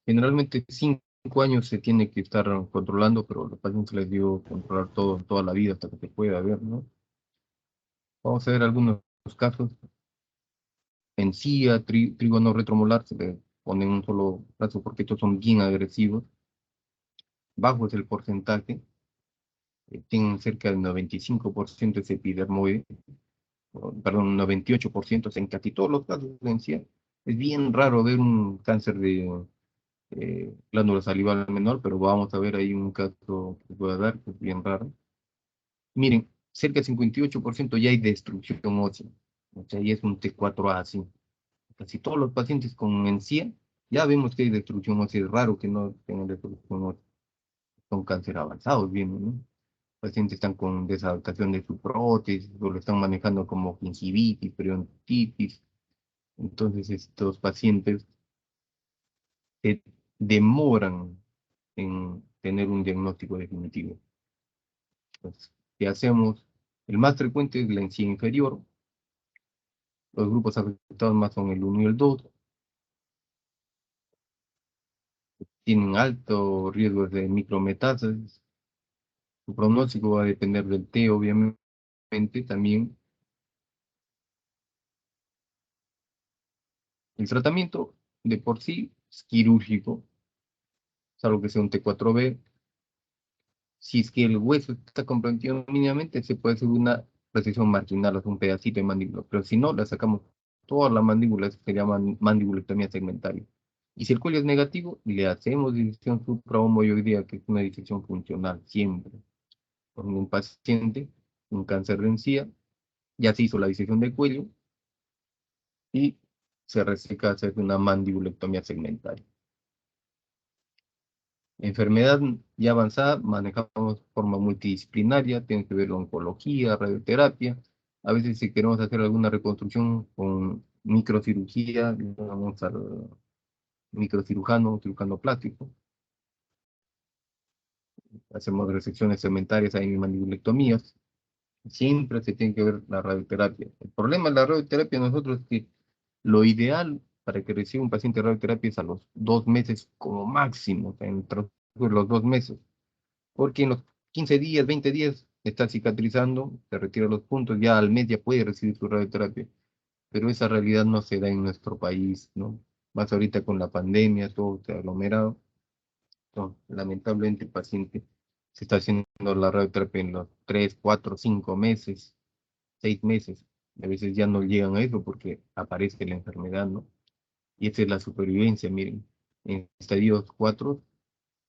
generalmente 5 años se tiene que estar controlando, pero a los pacientes les dio controlar toda la vida hasta que se pueda ver, ¿no? Vamos a ver algunos casos. Encía, trígono retromolar, se le pone un solo brazo porque estos son bien agresivos. Bajo es el porcentaje, tienen cerca del 95% es epidermoide, perdón, 98% en casi todos los casos de encía. Es bien raro ver un cáncer de glándula salival menor, pero vamos a ver ahí un caso que pueda dar, que es bien raro. Miren, cerca del 58% ya hay destrucción ósea, o sea, ya es un T4A así. Casi todos los pacientes con encía, ya vemos que hay destrucción ósea, es raro que no tengan destrucción ósea. Son cáncer avanzados, bien, ¿no? Pacientes están con desadaptación de su prótesis, o lo están manejando como gingivitis, periodontitis. Entonces, estos pacientes demoran en tener un diagnóstico definitivo. Entonces, ¿qué hacemos? El más frecuente es la encía inferior. Los grupos afectados más son el 1 y el 2. Tienen alto riesgo de micrometástasis. Su pronóstico va a depender del T, obviamente, también. El tratamiento de por sí es quirúrgico, salvo que sea un T4B. Si es que el hueso está comprometido mínimamente, se puede hacer una resección marginal, o sea, un pedacito de mandíbula, pero si no, la sacamos toda la mandíbula, eso se llama mandibulectomía segmentaria. Y si el cuello es negativo, le hacemos disección suprahomoyoidea, que es una disección funcional, siempre. Con un paciente, un cáncer de encía, ya se hizo la disección del cuello y se reseca hacer una mandibulectomía segmentaria. Enfermedad ya avanzada, manejamos forma multidisciplinaria, tiene que ver con oncología, radioterapia. A veces si queremos hacer alguna reconstrucción con microcirugía, vamos al microcirujano, cirujano plástico. Hacemos resecciones segmentarias, hay mandibulectomías. Siempre se tiene que ver la radioterapia. El problema de la radioterapia nosotros es que lo ideal para que reciba un paciente radioterapia es a los 2 meses como máximo, o sea, entre los 2 meses. Porque en los 15 días, 20 días está cicatrizando, se retira los puntos, ya al mes ya puede recibir su radioterapia. Pero esa realidad no se da en nuestro país, ¿no? Más ahorita con la pandemia, todo se ha aglomerado. No, lamentablemente el paciente se está haciendo la radioterapia en los 3, 4, 5 meses, 6 meses. A veces ya no llegan a eso porque aparece la enfermedad, ¿no? Y esa es la supervivencia, miren. En estadios 4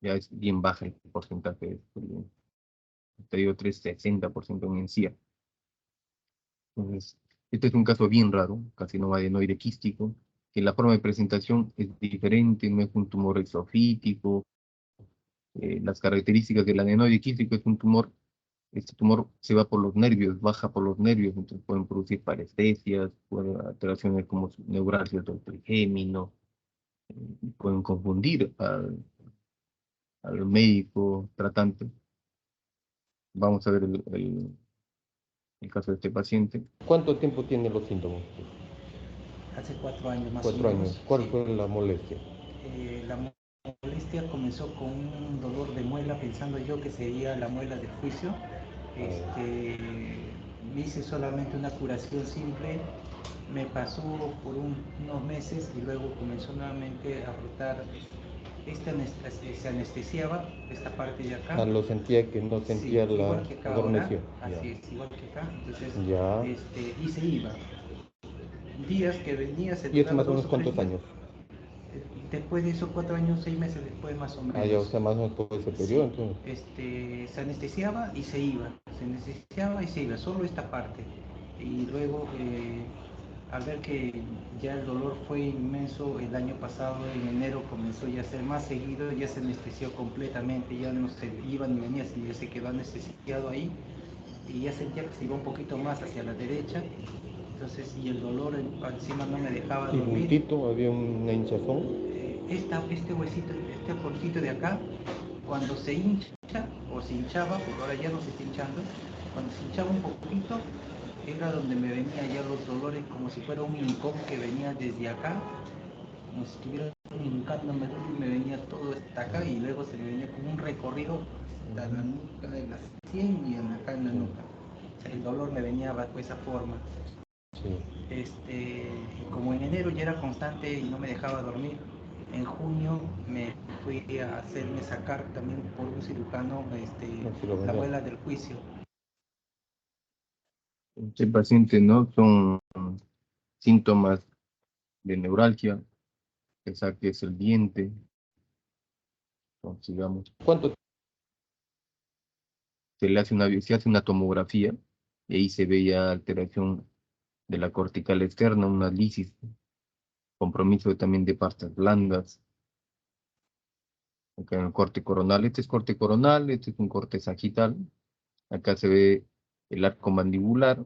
ya es bien baja el porcentaje de supervivencia. Estadio 3, 60% en encía. Entonces, este es un caso bien raro, carcinoma adenoide quístico, que la forma de presentación es diferente, no es un tumor exofítico. Las características del adenoide quístico es un tumor, este tumor se va por los nervios, baja por los nervios, entonces pueden producir parestesias, pueden alteraciones como neuralgias del trigémino, pueden confundir al médico tratante. Vamos a ver el caso de este paciente. ¿Cuánto tiempo tiene los síntomas? Hace 4 años más 4 o menos. años. ¿Cuál Sí. fue la molestia? La molestia comenzó con un dolor de muela, pensando yo que sería la muela del juicio. Me hice solamente una curación simple, me pasó por unos meses y luego comenzó nuevamente a brotar. Se anestesiaba esta parte de acá. Lo sentía que no sentía sí, la igual que acá adormeció. ahora, así es, igual que acá. Entonces, Ya. y se iba. días que venía, se ¿Y eso duraba más o menos 2 o 3 cuántos días. años? Después de eso, 4 años, 6 meses después más o menos. Ah, ya, o sea, más o menos por ese periodo, Sí, entonces. se anestesiaba y se iba, se anestesiaba y se iba, solo esta parte. Y luego, al ver que ya el dolor fue inmenso, el año pasado, en enero, comenzó ya a ser más seguido, ya se anestesió completamente, ya no se iba ni venía, sino ya se quedó anestesiado ahí y ya sentía que se iba un poquito más hacia la derecha. Entonces, y el dolor encima no me dejaba Y dormir. puntito, había una hinchazón. Este huesito, este porcito de acá, cuando se hincha o se hinchaba, porque ahora ya no se está hinchando, cuando se hinchaba un poquito, era donde me venían ya los dolores como si fuera un hincón que venía desde acá, como si estuviera hincándome y me venía todo hasta acá y luego se me venía como un recorrido hasta la nuca de la 100 y acá en la nuca. O sea, el dolor me venía bajo esa forma. Sí. Como en enero ya era constante y no me dejaba dormir, en junio me fui a hacerme sacar también por un cirujano la muela del juicio. Este paciente, ¿no? Son síntomas de neuralgia, que saques el diente, entonces, digamos, ¿Cuánto? se hace una tomografía y ahí se ve ya alteración de la cortical externa, una lisis, compromiso también de partes blandas. Acá en el corte coronal, este es corte coronal, este es un corte sagital. Acá se ve el arco mandibular,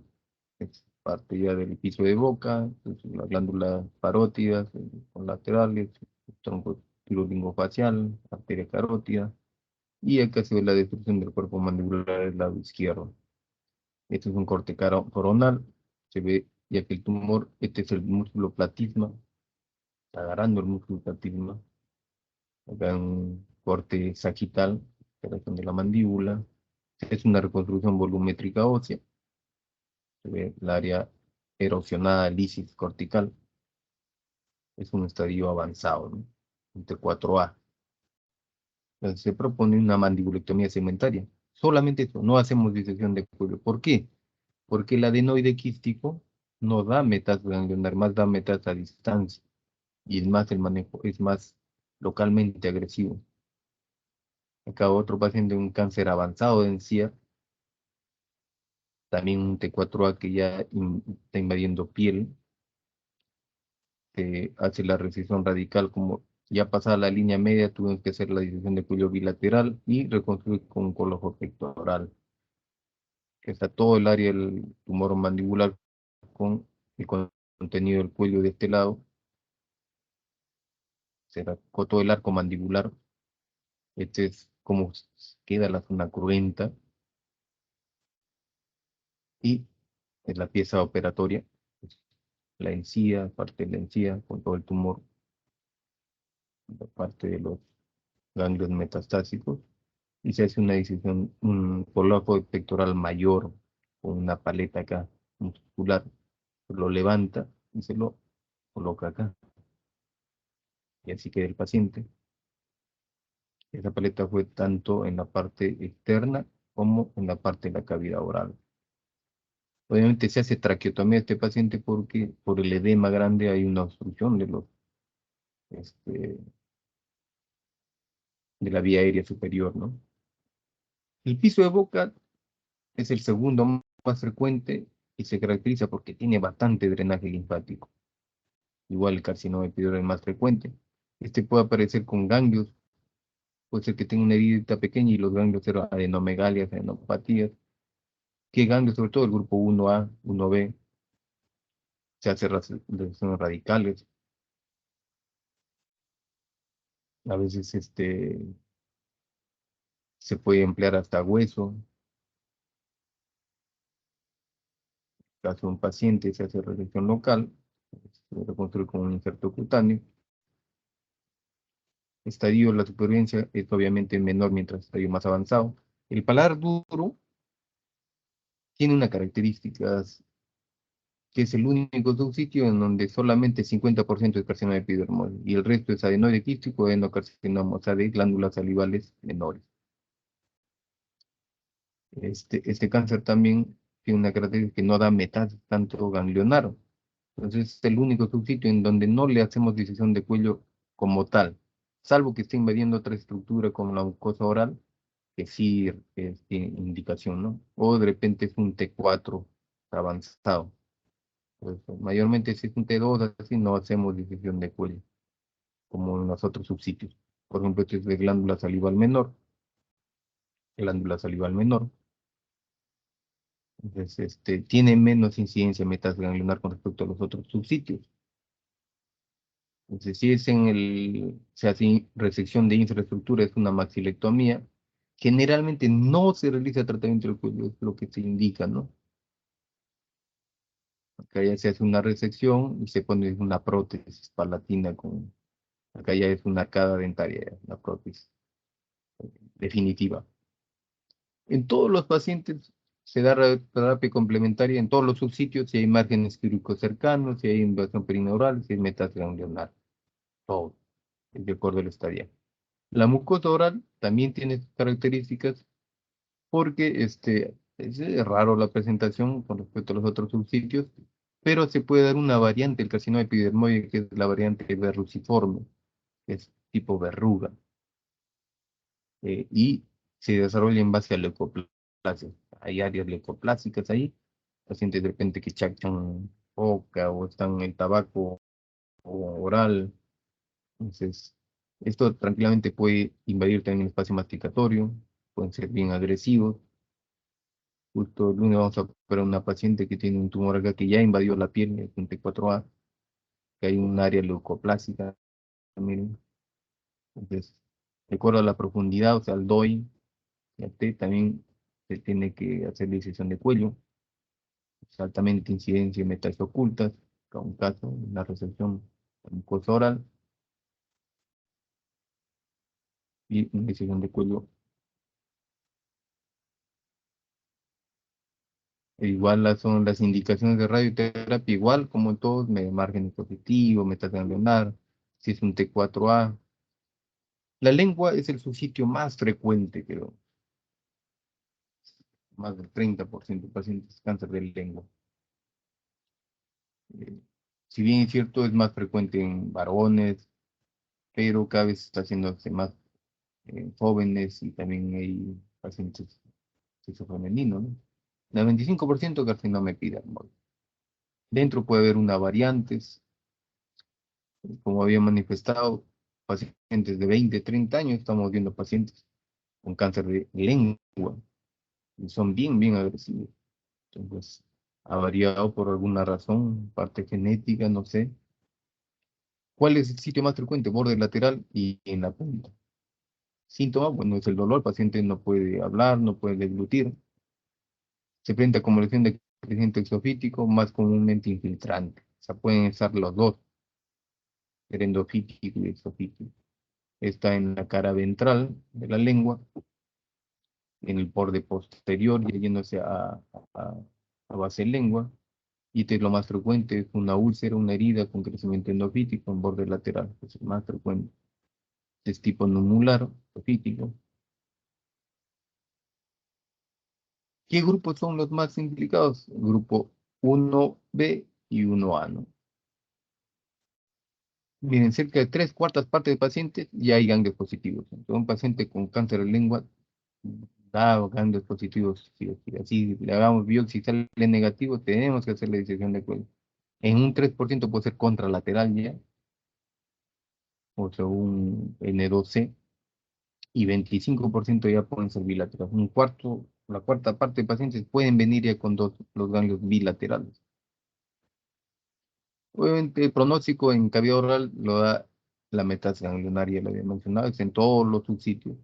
es parte ya del piso de boca, las glándulas parótidas, laterales, el tronco tirolingofacial, arteria carótida, y acá se ve la destrucción del cuerpo mandibular del lado izquierdo. Este es un corte coronal, se ve ya que el tumor, este es el músculo platisma, está agarrando el músculo platisma, acá en un corte sagital, operación de la mandíbula, es una reconstrucción volumétrica ósea, se ve el área erosionada lisis cortical, es un estadio avanzado, ¿no? Entre 4A. Entonces se propone una mandibulectomía segmentaria. Solamente eso, no hacemos disección de cuello. ¿Por qué? Porque el adenoide quístico no da metástasis ganglionar, más da metástasis a distancia. Y es más, el manejo es más localmente agresivo. Acá otro paciente con un cáncer avanzado de encía, también un T4A que ya está invadiendo piel, hace la recesión radical, como ya pasada la línea media, tuvimos que hacer la disección de cuello bilateral y reconstruir con un colojo pectoral, que está todo el área del tumor mandibular con el contenido del cuello de este lado, será con todo el arco mandibular. Este es como queda la zona cruenta y es la pieza operatoria, pues, la encía, parte de la encía con todo el tumor, la parte de los ganglios metastásicos, y se hace una disección, un coloco pectoral mayor con una paleta acá muscular, lo levanta y se lo coloca acá, y así queda el paciente. Esa paleta fue tanto en la parte externa como en la parte de la cavidad oral. Obviamente se hace traqueotomía a este paciente porque por el edema grande hay una obstrucción este, de la vía aérea superior, ¿no? El piso de boca es el segundo más frecuente y se caracteriza porque tiene bastante drenaje linfático. Igual el carcinoma epidural es más frecuente. Este puede aparecer con ganglios, puede ser que tenga una herida pequeña y los ganglios sean adenomegalias, adenopatías. ¿Qué ganglios? Sobre todo el grupo 1A, 1B, se hace lesiones radicales. A veces se puede emplear hasta hueso. En caso de un paciente se hace resección local, se reconstruye con un injerto cutáneo. Estadio, la supervivencia es obviamente menor mientras estadio más avanzado. El paladar duro tiene una característica, que es el único subsitio en donde solamente 50% es carcinoma epidermoide y el resto es adenoide quístico o endocarcinoma, o sea, de glándulas salivales menores. Este cáncer también tiene una característica que no da metástasis tanto ganglionar, Entonces es el único subsitio en donde no le hacemos disección de cuello como tal, salvo que esté invadiendo otra estructura como la mucosa oral, que sí tiene indicación, ¿no? O de repente es un T4 avanzado. Pues, mayormente si es un T2, así no hacemos disección de cuello, como en los otros subsitios. Por ejemplo, este es de glándula salival menor. Entonces, tiene menos incidencia metaganglionar con respecto a los otros subsitios. Entonces, si es se hace resección de infraestructura, es una maxilectomía, generalmente no se realiza tratamiento del cuello, es lo que se indica, ¿no? Acá ya se hace una resección y se pone una prótesis palatina acá ya es una arcada dentaria, una prótesis definitiva. En todos los pacientes se da terapia complementaria en todos los subsitios, si hay márgenes quirúrgicos cercanos, si hay invasión perineural, si hay metástasis ganglionar, todo, de acuerdo al estadio. La mucosa oral también tiene características porque es raro la presentación con respecto a los otros subsitios, pero se puede dar una variante del carcinoma epidermoide, que es la variante verruciforme, que es tipo verruga, y se desarrolla en base a leucoplasia. Hay áreas leucoplásicas ahí, pacientes de repente que chachan boca o están en el tabaco oral. Entonces, esto tranquilamente puede invadir también el espacio masticatorio, pueden ser bien agresivos. Justo el lunes vamos a operar a una paciente que tiene un tumor acá que ya invadió la piel, es un T4A, que hay un área leucoplásica, miren. Entonces, de acuerdo a la profundidad, o sea, el DOI, el T, también se tiene que hacer disección de cuello, es altamente incidencia de metástasis ocultas, con un caso, una resección mucosa oral y una disección de cuello. Igual son las indicaciones de radioterapia, igual como en todos, margen positivo, metaganglionar, si es un T4A. La lengua es el subsitio más frecuente, creo. Más del 30% de pacientes cáncer de lengua. Eh, si bien es cierto, es más frecuente en varones, pero cada vez está haciéndose más jóvenes y también hay pacientes sexo femenino, ¿no? El 95% carcinoma epidermoide. Dentro puede haber una variantes, como había manifestado, pacientes de 20, 30 años, estamos viendo pacientes con cáncer de lengua, y son bien, bien agresivos. Entonces, ha variado por alguna razón, parte genética, no sé. ¿Cuál es el sitio más frecuente? Borde lateral y en la punta. Síntoma, bueno, es el dolor, el paciente no puede hablar, no puede deglutir. Se presenta como lesión de crecimiento exofítico, más comúnmente infiltrante. O sea, pueden estar los dos, el endofítico y exofítico. Está en la cara ventral de la lengua, en el borde posterior, y yéndose a base lengua. Y este es lo más frecuente, es una úlcera, una herida con crecimiento endofítico en borde lateral, es el más frecuente. Es tipo numular, endofítico. ¿Qué grupos son los más implicados? Grupo 1B y 1A, ¿no? Miren, cerca de 3/4 de pacientes ya hay ganglios positivos. Entonces, un paciente con cáncer de lengua da ganglios positivos, sí o sí. Así le hagamos biopsia y sale negativo, tenemos que hacer la disección de cuello. En un 3% puede ser contralateral ya, o sea, un N2C, y 25% ya pueden ser bilaterales. La cuarta parte de pacientes pueden venir ya con los ganglios bilaterales. Obviamente, el pronóstico en cavidad oral lo da la metástasis ganglionaria, lo había mencionado, es en todos los subsitios.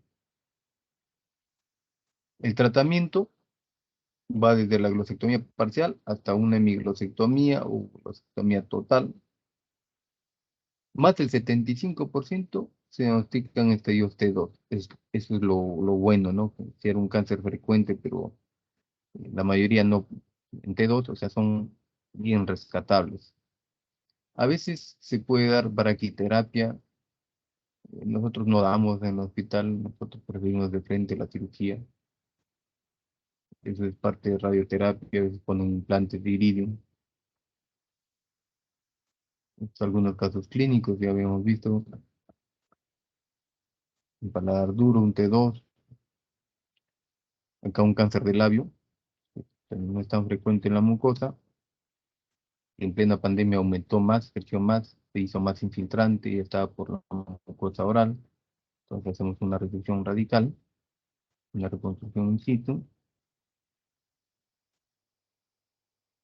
El tratamiento va desde la glosectomía parcial hasta una hemiglosectomía o glosectomía total. Más del 75% se diagnostican estadios T2. Eso es lo bueno, ¿no? Si era un cáncer frecuente, pero la mayoría no en T2, o sea, son bien rescatables. A veces se puede dar braquiterapia. Nosotros no damos en el hospital, nosotros preferimos de frente la cirugía. Eso es parte de radioterapia, a veces ponen implantes de iridium. Algunos casos clínicos ya habíamos visto, un paladar duro, un T2, acá un cáncer de labio, que no es tan frecuente en la mucosa. En plena pandemia aumentó más, creció más, se hizo más infiltrante y estaba por la mucosa oral. Entonces hacemos una resección radical, una reconstrucción in situ,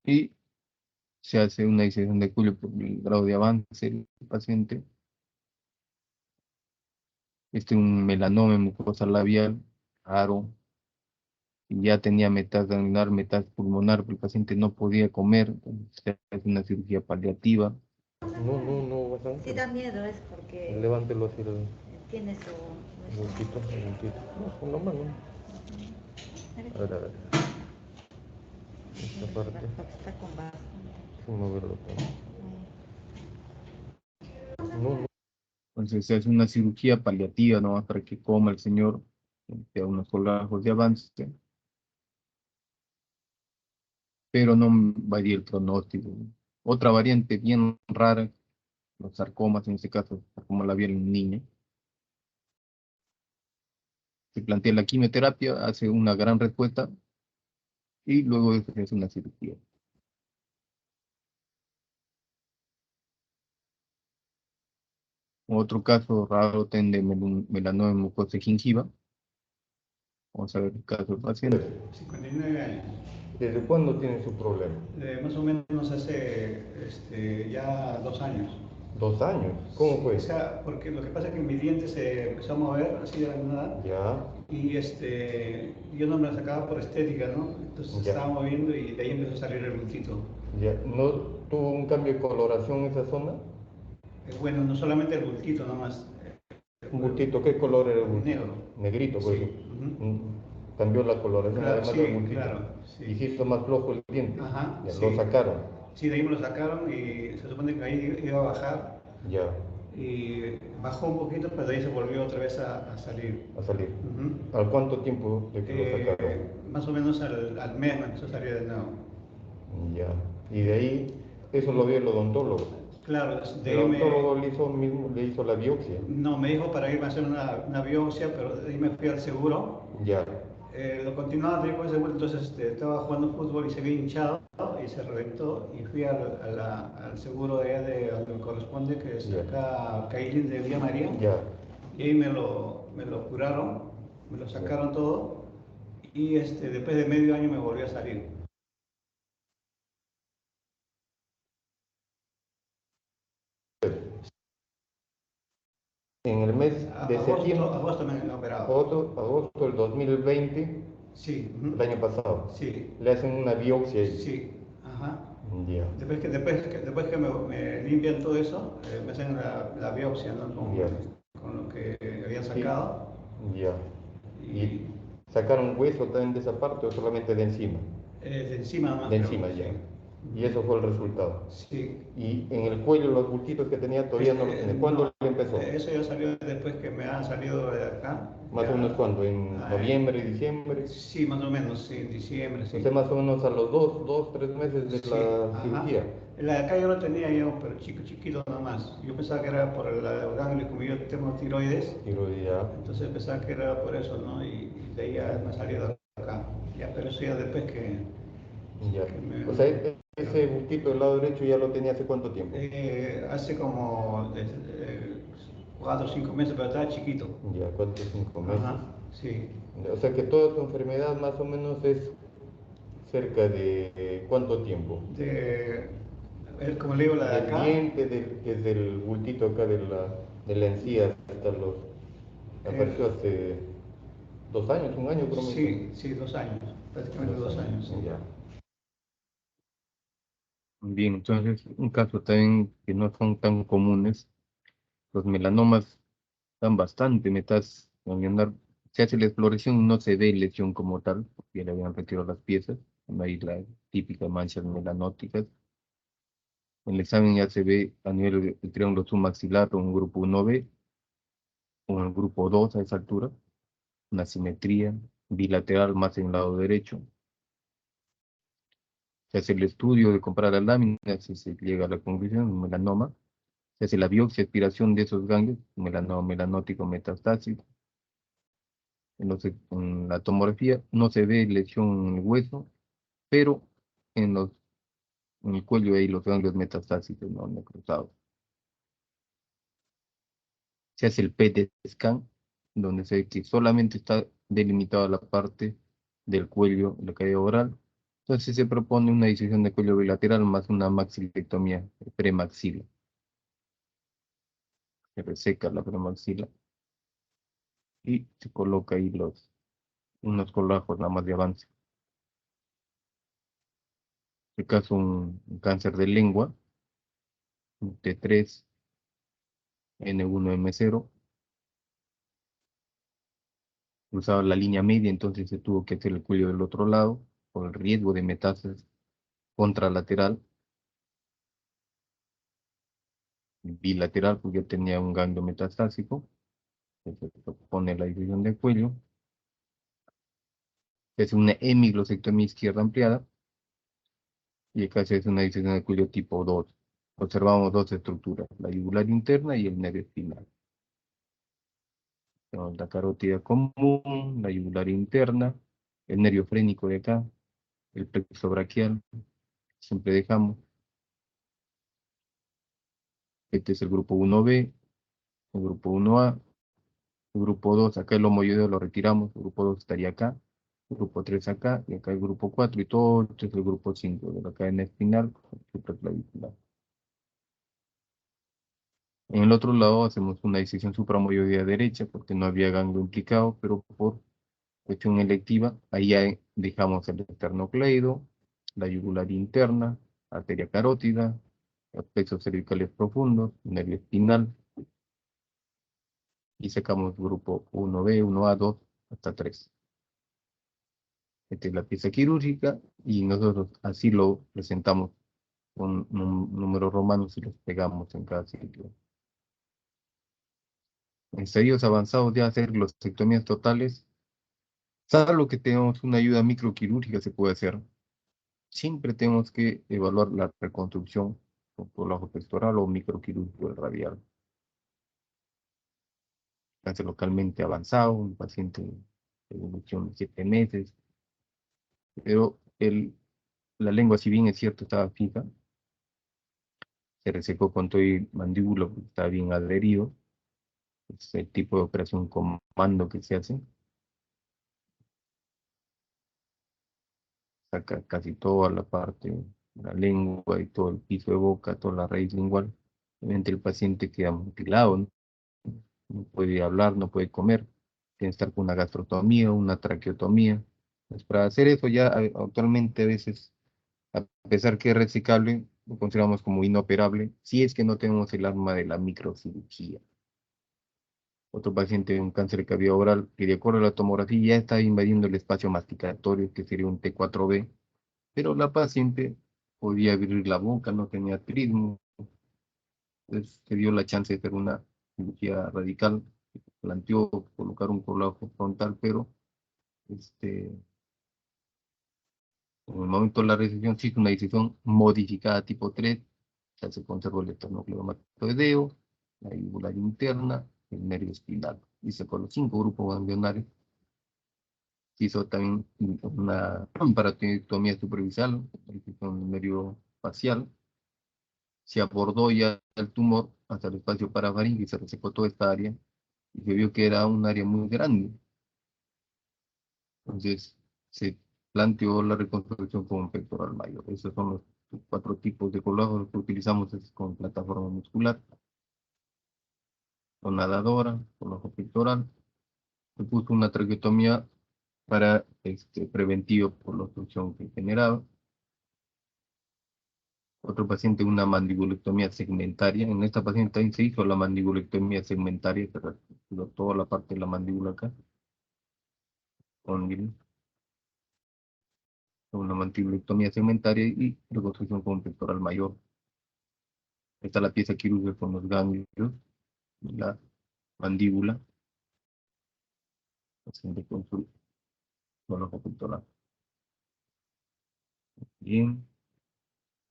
y se hace una disección de culio por el grado de avance del paciente. Un melanoma en mucosa labial, raro, y ya tenía metástasis anular, metástasis pulmonar, pero el paciente no podía comer, entonces se hace una cirugía paliativa. No, Sí da miedo, es porque levántelo así, tiene su... un momentito. No, con la mano. A ver. Esta parte, Está con bastante. sin moverlo tanto. No. Entonces se hace una cirugía paliativa, ¿no? Para que coma el señor, que unos colgajos de avance, pero no varía el pronóstico. Otra variante bien rara, los sarcomas, en este caso, sarcoma labial en un niño. Se plantea la quimioterapia, hace una gran respuesta y luego se hace una cirugía. Otro caso raro de melanoma en mucosa gingiva. Vamos a ver el caso del paciente. 59 años. ¿Desde cuándo tiene su problema? Más o menos hace ya 2 años. 2 años. ¿Cómo fue? O sea, porque lo que pasa es que mi diente se empezó a mover así de la nada. Ya. Y yo no me la sacaba por estética, ¿no? Entonces se Ya. estaba moviendo y de ahí empezó a salir el bultito. Ya. ¿No tuvo un cambio de coloración en esa zona? Bueno, no solamente el bultito nomás. ¿Un bultito? ¿Qué color era el bultito? Negro. Negrito, pues. Sí. Cambió la coloración Claro, además sí, del bultito. claro, sí. Y se hizo más flojo el diente. Ajá, Ya, sí. lo sacaron. Sí, de ahí me lo sacaron y se supone que ahí iba a bajar. Ya. Y bajó un poquito, pero de ahí se volvió otra vez a salir. A salir. Ujú. ¿Al cuánto tiempo de que lo sacaron? Más o menos al mes me empezó a salir de nuevo. Ya. Y de ahí, eso lo vio el odontólogo. Claro, de El ahí odontólogo le hizo la biopsia. no, me dijo para irme a hacer una biopsia, pero de ahí me fui al seguro. Ya. Lo continuaba con el seguro, entonces estaba jugando fútbol y se había hinchado y se reventó. Y fui al seguro de allá de donde me corresponde, que es Ya. acá, Cailín de Villa María. Ya. Y ahí me lo curaron, me lo sacaron todo y después de medio año me volvió a salir. En el mes de septiembre, Agosto me han operado. agosto del 2020, Sí. el año pasado, Sí. le hacen una biopsia ahí. Sí. Ajá. Ya. Después que me limpian todo eso, me hacen la biopsia, ¿no? Con lo que habían sacado. Sí. Ya. ¿Y sacaron hueso también de esa parte o solamente de encima? De encima nomás. De encima, ya. Sí. Y eso fue el resultado. Sí. Y en el cuello los bultitos que tenía todavía no los tiene. ¿Cuándo No, le empezó? Eso ya salió después que me han salido de acá. Más o menos cuándo, en noviembre, diciembre. Sí, más o menos, sí, en diciembre, sí. Usted más o menos a los 3 meses de Sí, la ajá. cirugía. La de acá yo lo tenía yo, pero chiquito nomás. Yo pensaba que era por el ganglio, como yo tengo tiroides. Tiroides. Entonces pensaba que era por eso, ¿no? Y de ahí ya me salió de acá. Ya, pero eso ya después que... Ya. O sea, ese bultito del lado derecho ya lo tenía hace cuánto tiempo. Hace como 4 o 5 meses, pero estaba chiquito. Ya, 4 o 5 meses. Ajá, sí. O sea que toda tu enfermedad más o menos es cerca de ¿cuánto tiempo? Como le digo, la de acá. Del diente, desde el bultito acá de la encía hasta los... Apareció hace 2 años, 1 año creo. Sí, 2 años, prácticamente 2 años. Sí. Ya. Bien, entonces un caso también que no son tan comunes, los melanomas dan bastante metástasis. Se hace la exploración y no se ve lesión como tal, porque ya le habían retirado las piezas, no hay la típica manchas melanóticas. En el examen ya se ve a nivel del triángulo submaxilar un grupo 1B o un grupo 2 a esa altura, una simetría bilateral más en el lado derecho. Se hace el estudio de comparar las láminas y se llega a la conclusión de un melanoma. Se hace la biopsia, aspiración de esos ganglios, melanótico metastásico. En la tomografía no se ve lesión en el hueso, pero en el cuello hay los ganglios metastásicos no necrosados. Se hace el PET scan, donde se ve que solamente está delimitada la parte del cuello, la cavidad oral. Entonces se propone una disección de cuello bilateral más una maxilectomía premaxila. Se reseca la premaxila y se coloca ahí unos colajos nada más de avance. En este caso un cáncer de lengua, un T3, N1M0, cruzaba la línea media, entonces se tuvo que hacer el cuello del otro lado por el riesgo de metástasis contralateral, bilateral, porque ya tenía un ganglio metastásico. Se pone la división del cuello. Se hace una hemiglosectomía izquierda ampliada y acá se hace una disección del cuello tipo 2. Observamos dos estructuras, la yugular interna y el nervio espinal. Tenemos la carótida común, la yugular interna, el nervio frénico de acá, el plexo braquial, siempre dejamos. Este es el grupo 1B, el grupo 1A, el grupo 2, acá el homoyoideo lo retiramos, el grupo 2 estaría acá, el grupo 3 acá, y acá el grupo 4, y todo esto es el grupo 5, de la cadena espinal, supraclavicular. En el otro lado hacemos una disección supramoyoidea derecha, porque no había ganglio implicado, pero por cuestión electiva, ahí ya dejamos el esternocleido, la yugular interna, arteria carótida, los plexos cervicales profundos, nervio espinal, y sacamos grupo 1B, 1A, 2, hasta 3. Esta es la pieza quirúrgica, y nosotros así lo presentamos con números romanos y los pegamos en cada sitio. En estadios avanzados ya hacer glosectomías totales, salvo que tengamos una ayuda microquirúrgica se puede hacer. Siempre tenemos que evaluar la reconstrucción por ojo pectoral o microquirúrgico del radial. Cáncer localmente avanzado, un paciente de evolución de 7 meses, pero la lengua, si bien es cierto, estaba fija, se resecó con todo y mandíbula porque estaba bien adherido. Es el tipo de operación comando que se hace. Saca casi toda la parte de la lengua y todo el piso de boca, toda la raíz lingual. Obviamente el paciente queda mutilado, ¿no? No puede hablar, no puede comer. Tiene que estar con una gastrotomía, una traqueotomía. Pues para hacer eso ya actualmente a veces, a pesar que es resecable, lo consideramos como inoperable, si es que no tenemos el arma de la microcirugía. Otro paciente de un cáncer de cavidad oral que de acuerdo a la tomografía ya está invadiendo el espacio masticatorio, que sería un T4B, pero la paciente podía abrir la boca, no tenía trismo, entonces se dio la chance de hacer una cirugía radical, planteó colocar un colágeno frontal, pero en el momento de la resección sí hizo una decisión modificada tipo 3, o sea, se conservó el esternocleidomatoideo, la yugular interna, el nervio espinal, y se con los 5 grupos ganglionarios. Se hizo también una paratonectomía superficial, un nervio facial. Se abordó ya el tumor hasta el espacio parafaríngeo y se resecó toda esta área y se vio que era un área muy grande. Entonces se planteó la reconstrucción con un pectoral mayor. Esos son los 4 tipos de colágeno que utilizamos con plataforma muscular, con nadadora, con ojo pectoral. Se puso una traqueotomía para preventivo por la obstrucción que generaba. Otro paciente una mandibulectomía segmentaria. En esta paciente también se hizo la mandibulectomía segmentaria, que retiró toda la parte de la mandíbula acá, con una mandibulectomía segmentaria y reconstrucción con un pectoral mayor. Esta es la pieza quirúrgica con los ganglios, la mandíbula, paciente con su ojo pectoral. Bien,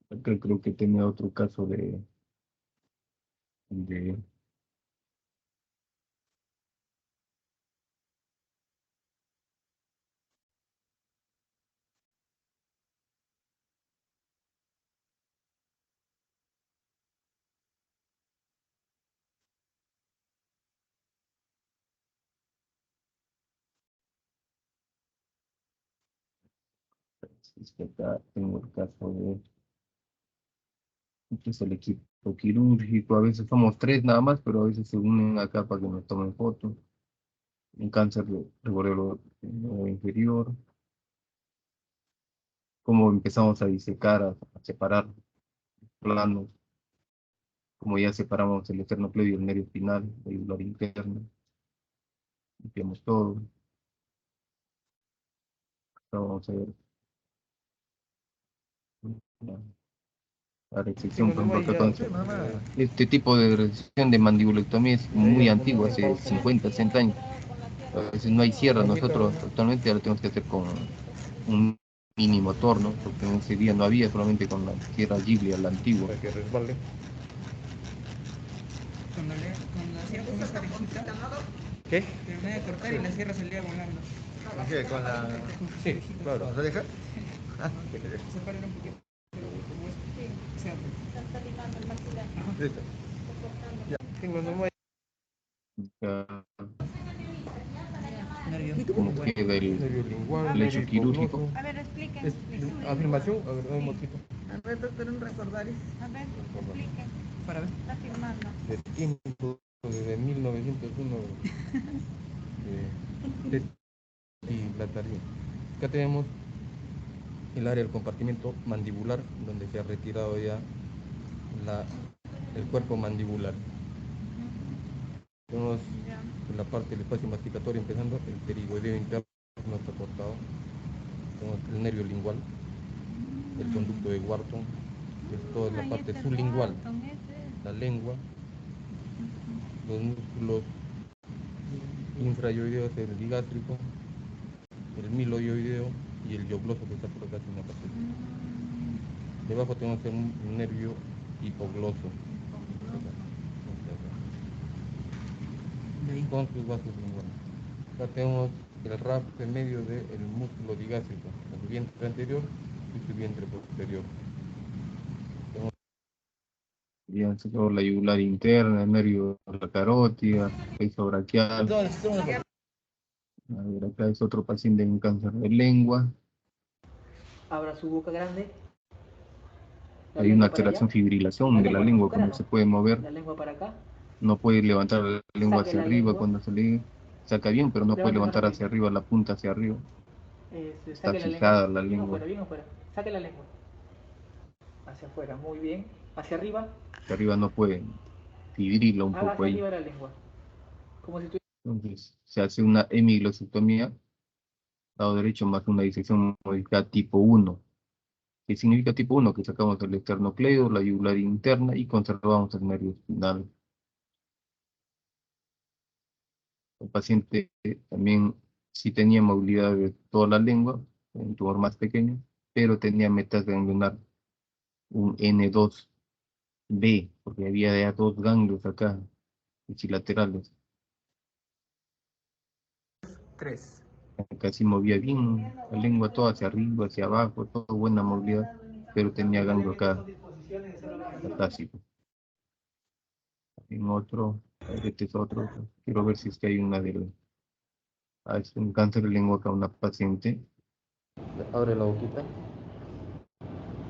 acá creo que tenía otro caso de de es que acá tengo el caso de este es el equipo quirúrgico, a veces somos tres nada más, pero a veces se unen acá para que nos tomen fotos. Un cáncer de bóveda inferior, cómo empezamos a disecar, a separar planos, como ya separamos el esternocleido y el nervio espinal, el yugular interno, limpiamos todo. Ahora vamos a ver la resección, por ejemplo, acá este tipo de resección de mandibulectomía es muy antiguo, hace 50, 60 años. A veces no hay sierra, nosotros actualmente ahora tenemos que hacer con un mini motor, ¿no? Porque en ese día no había, solamente con la sierra Ghibli, la antigua. Para que resbale. Cuando hacía con esa orejita, ¿Qué? terminé de cortar y la sierra salía volando. ¿Qué? ¿Con la...? Sí, claro. ¿Con la oreja? Sepáralo un poquito, pero como es, o sea, Listo. Tengo nomás. Ya, nervio. cómo queda Nervio lingual, el hecho nervio quirúrgico. hipogloso. A ver, expliquen. Es afirmación, a ver, dame un poquito. A ver, doctor, un recordaris. A ver, expliquen. Para ver. Está firmando. De tiempo, desde 1901, y la tarea. Acá tenemos el área del compartimento mandibular, donde se ha retirado ya el cuerpo mandibular. Tenemos en la parte del espacio masticatorio empezando, el pterigoideo interno no está cortado. Tenemos el nervio lingual, el conducto de Wharton, que es toda la parte sublingual, la lengua, los músculos infrayoideos, el digástrico, el miloioideo y el yogloso que está por acá en una parte. Debajo tenemos un nervio hipogloso con sus vasos linguales. Acá tenemos el raspe medio del músculo digástrico, el vientre anterior y su vientre posterior. Ya se quedó la yugular interna, el nervio de la carótida, peso braquial. A ver, acá es otro paciente con cáncer de lengua. Abra su boca grande. Hay una alteración, fibrilación de la lengua cuando se puede mover. La lengua para acá. No puede levantar la lengua Saque hacia la arriba lengua. cuando se le saca bien, pero no puede Levante más levantar rápido. hacia arriba, la punta hacia arriba. Está Saque la fijada lengua. la Bien lengua. afuera, bien afuera. Saque la lengua. Hacia afuera, muy bien. Hacia arriba. Hacia arriba no puede, fibrillo un Haga poco hacia ahí. arriba la lengua. Como si tuviera... Entonces se hace una hemiglosectomía, lado derecho más una disección modificada tipo 1. ¿Qué significa tipo 1? Que sacamos el esternocleido, la yugular interna y conservamos el nervio espinal. El paciente también sí tenía movilidad de toda la lengua, un tumor más pequeño, pero tenía metástasis ganglionar, un N2B, porque había ya dos ganglios acá, ipsilaterales. 3. Acá sí movía bien la lengua toda hacia arriba, hacia abajo, toda buena movilidad, pero tenía ganglio acá, metástico. En otro, a ver, este es otro, quiero ver si es que hay una de es un cáncer de lengua acá, una paciente. Abre la boquita,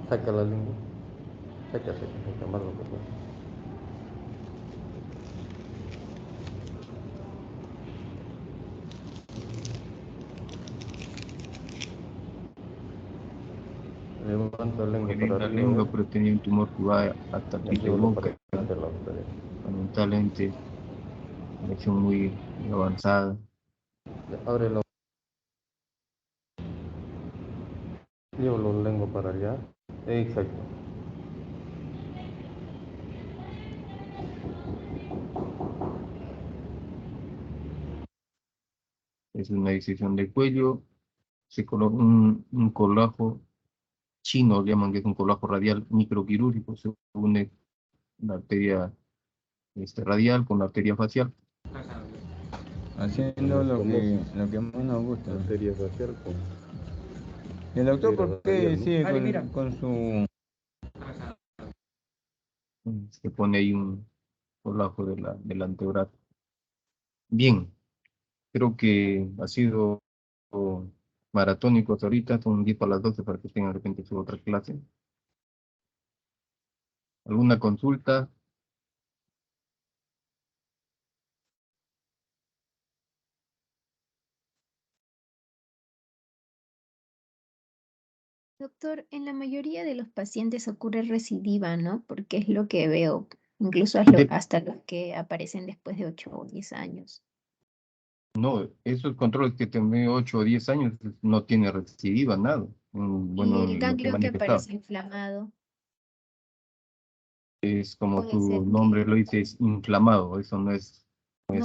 saca la lengua, saca más lo que pueda. Levanta la lengua para La arriba, lengua, ¿ves? pero tenía un tumor que va hasta el Y piso de llévalo boca. para hacer la otra vez. Lamentablemente, una lesión muy avanzada. Abre la llévalo la lengua para allá. Exacto. Es una decisión de cuello. Se coloca un colajo chino, llaman que es un colajo radial microquirúrgico. Se une la arteria radial con la arteria facial. Haciendo lo que más nos gusta. Arteria facial con... ¿Y el doctor por qué radial, ¿no? sigue Vale, mira. con su... Se pone ahí un debajo del antebrazo. Bien, creo que ha sido maratónico hasta ahorita, son 10 para las 12 para que tengan de repente su otra clase. ¿Alguna consulta? Doctor, en la mayoría de los pacientes ocurre recidiva, ¿no? Porque es lo que veo, incluso hasta los que aparecen después de 8 o 10 años. No, esos controles que tienen 8 o 10 años no tiene recidiva, nada. Bueno, Y el lo que ganglio que manifestaba. aparece inflamado, Es como puede ser su nombre lo dice, es inflamado, eso no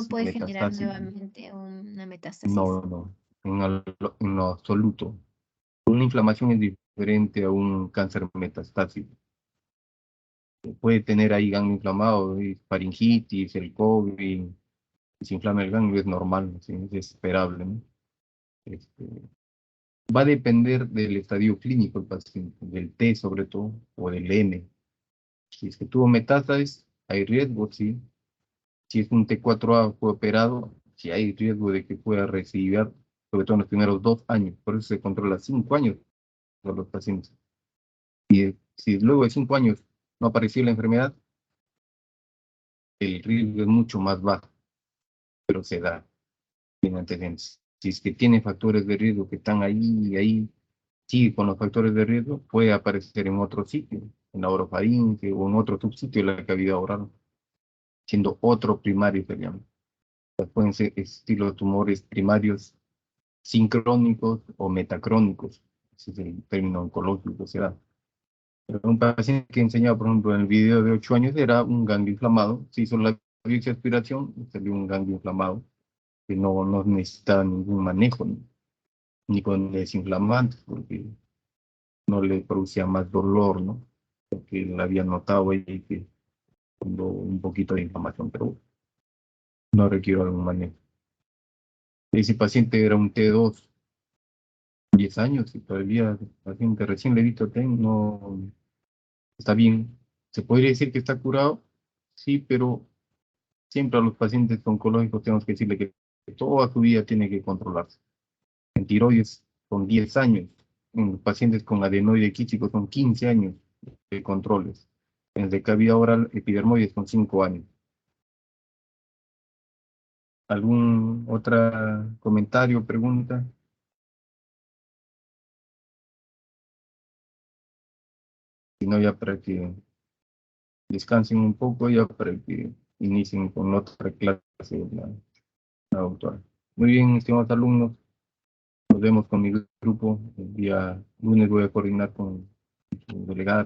puede generar metastásico. nuevamente una metástasis. No, en lo absoluto. Una inflamación es diferente a un cáncer metastásico. Puede tener ahí ganglio inflamado, faringitis, el COVID, si se inflama el ganglio es normal, ¿sí? Es esperable, ¿no? Este, va a depender del estadio clínico del paciente, del T sobre todo, o del M. Si es que tuvo metástasis, hay riesgo, sí. Si es un T4A fue operado, si hay riesgo de que pueda recidir, sobre todo en los primeros 2 años, por eso se controla 5 años a los pacientes. Y si luego de 5 años no apareció la enfermedad, el riesgo es mucho más bajo, pero se da en antecedentes. Si es que tiene factores de riesgo que están ahí, sigue con los factores de riesgo, puede aparecer en otro sitio, en la orofaringe o en otro subsitio de la cavidad oral, siendo otro primario, se llama. Pueden ser estilos tumores primarios sincrónicos o metacrónicos, ese es el término oncológico, será. Pero un paciente que enseñaba, por ejemplo, en el video de 8 años, era un ganglio inflamado, se hizo la biopsia de aspiración, salió un ganglio inflamado, que no necesitaba ningún manejo, ni con desinflamantes, porque no le producía más dolor, ¿no? Porque él había notado ahí que tuvo un poquito de inflamación, pero no requiere algún manejo. Ese paciente era un T2, 10 años, y todavía el paciente recién le he visto TEN, no está bien. ¿Se podría decir que está curado? Sí, pero siempre a los pacientes oncológicos tenemos que decirle que toda su vida tiene que controlarse. En tiroides son 10 años, en los pacientes con adenoide quístico son 15 años de controles. En el de cavidad oral epidermoides son 5 años. ¿Algún otro comentario o pregunta? Si no, ya para que descansen un poco, ya para que inicien con otra clase de la doctora. Muy bien, estimados alumnos, nos vemos con mi grupo. El día lunes voy a coordinar con su delegada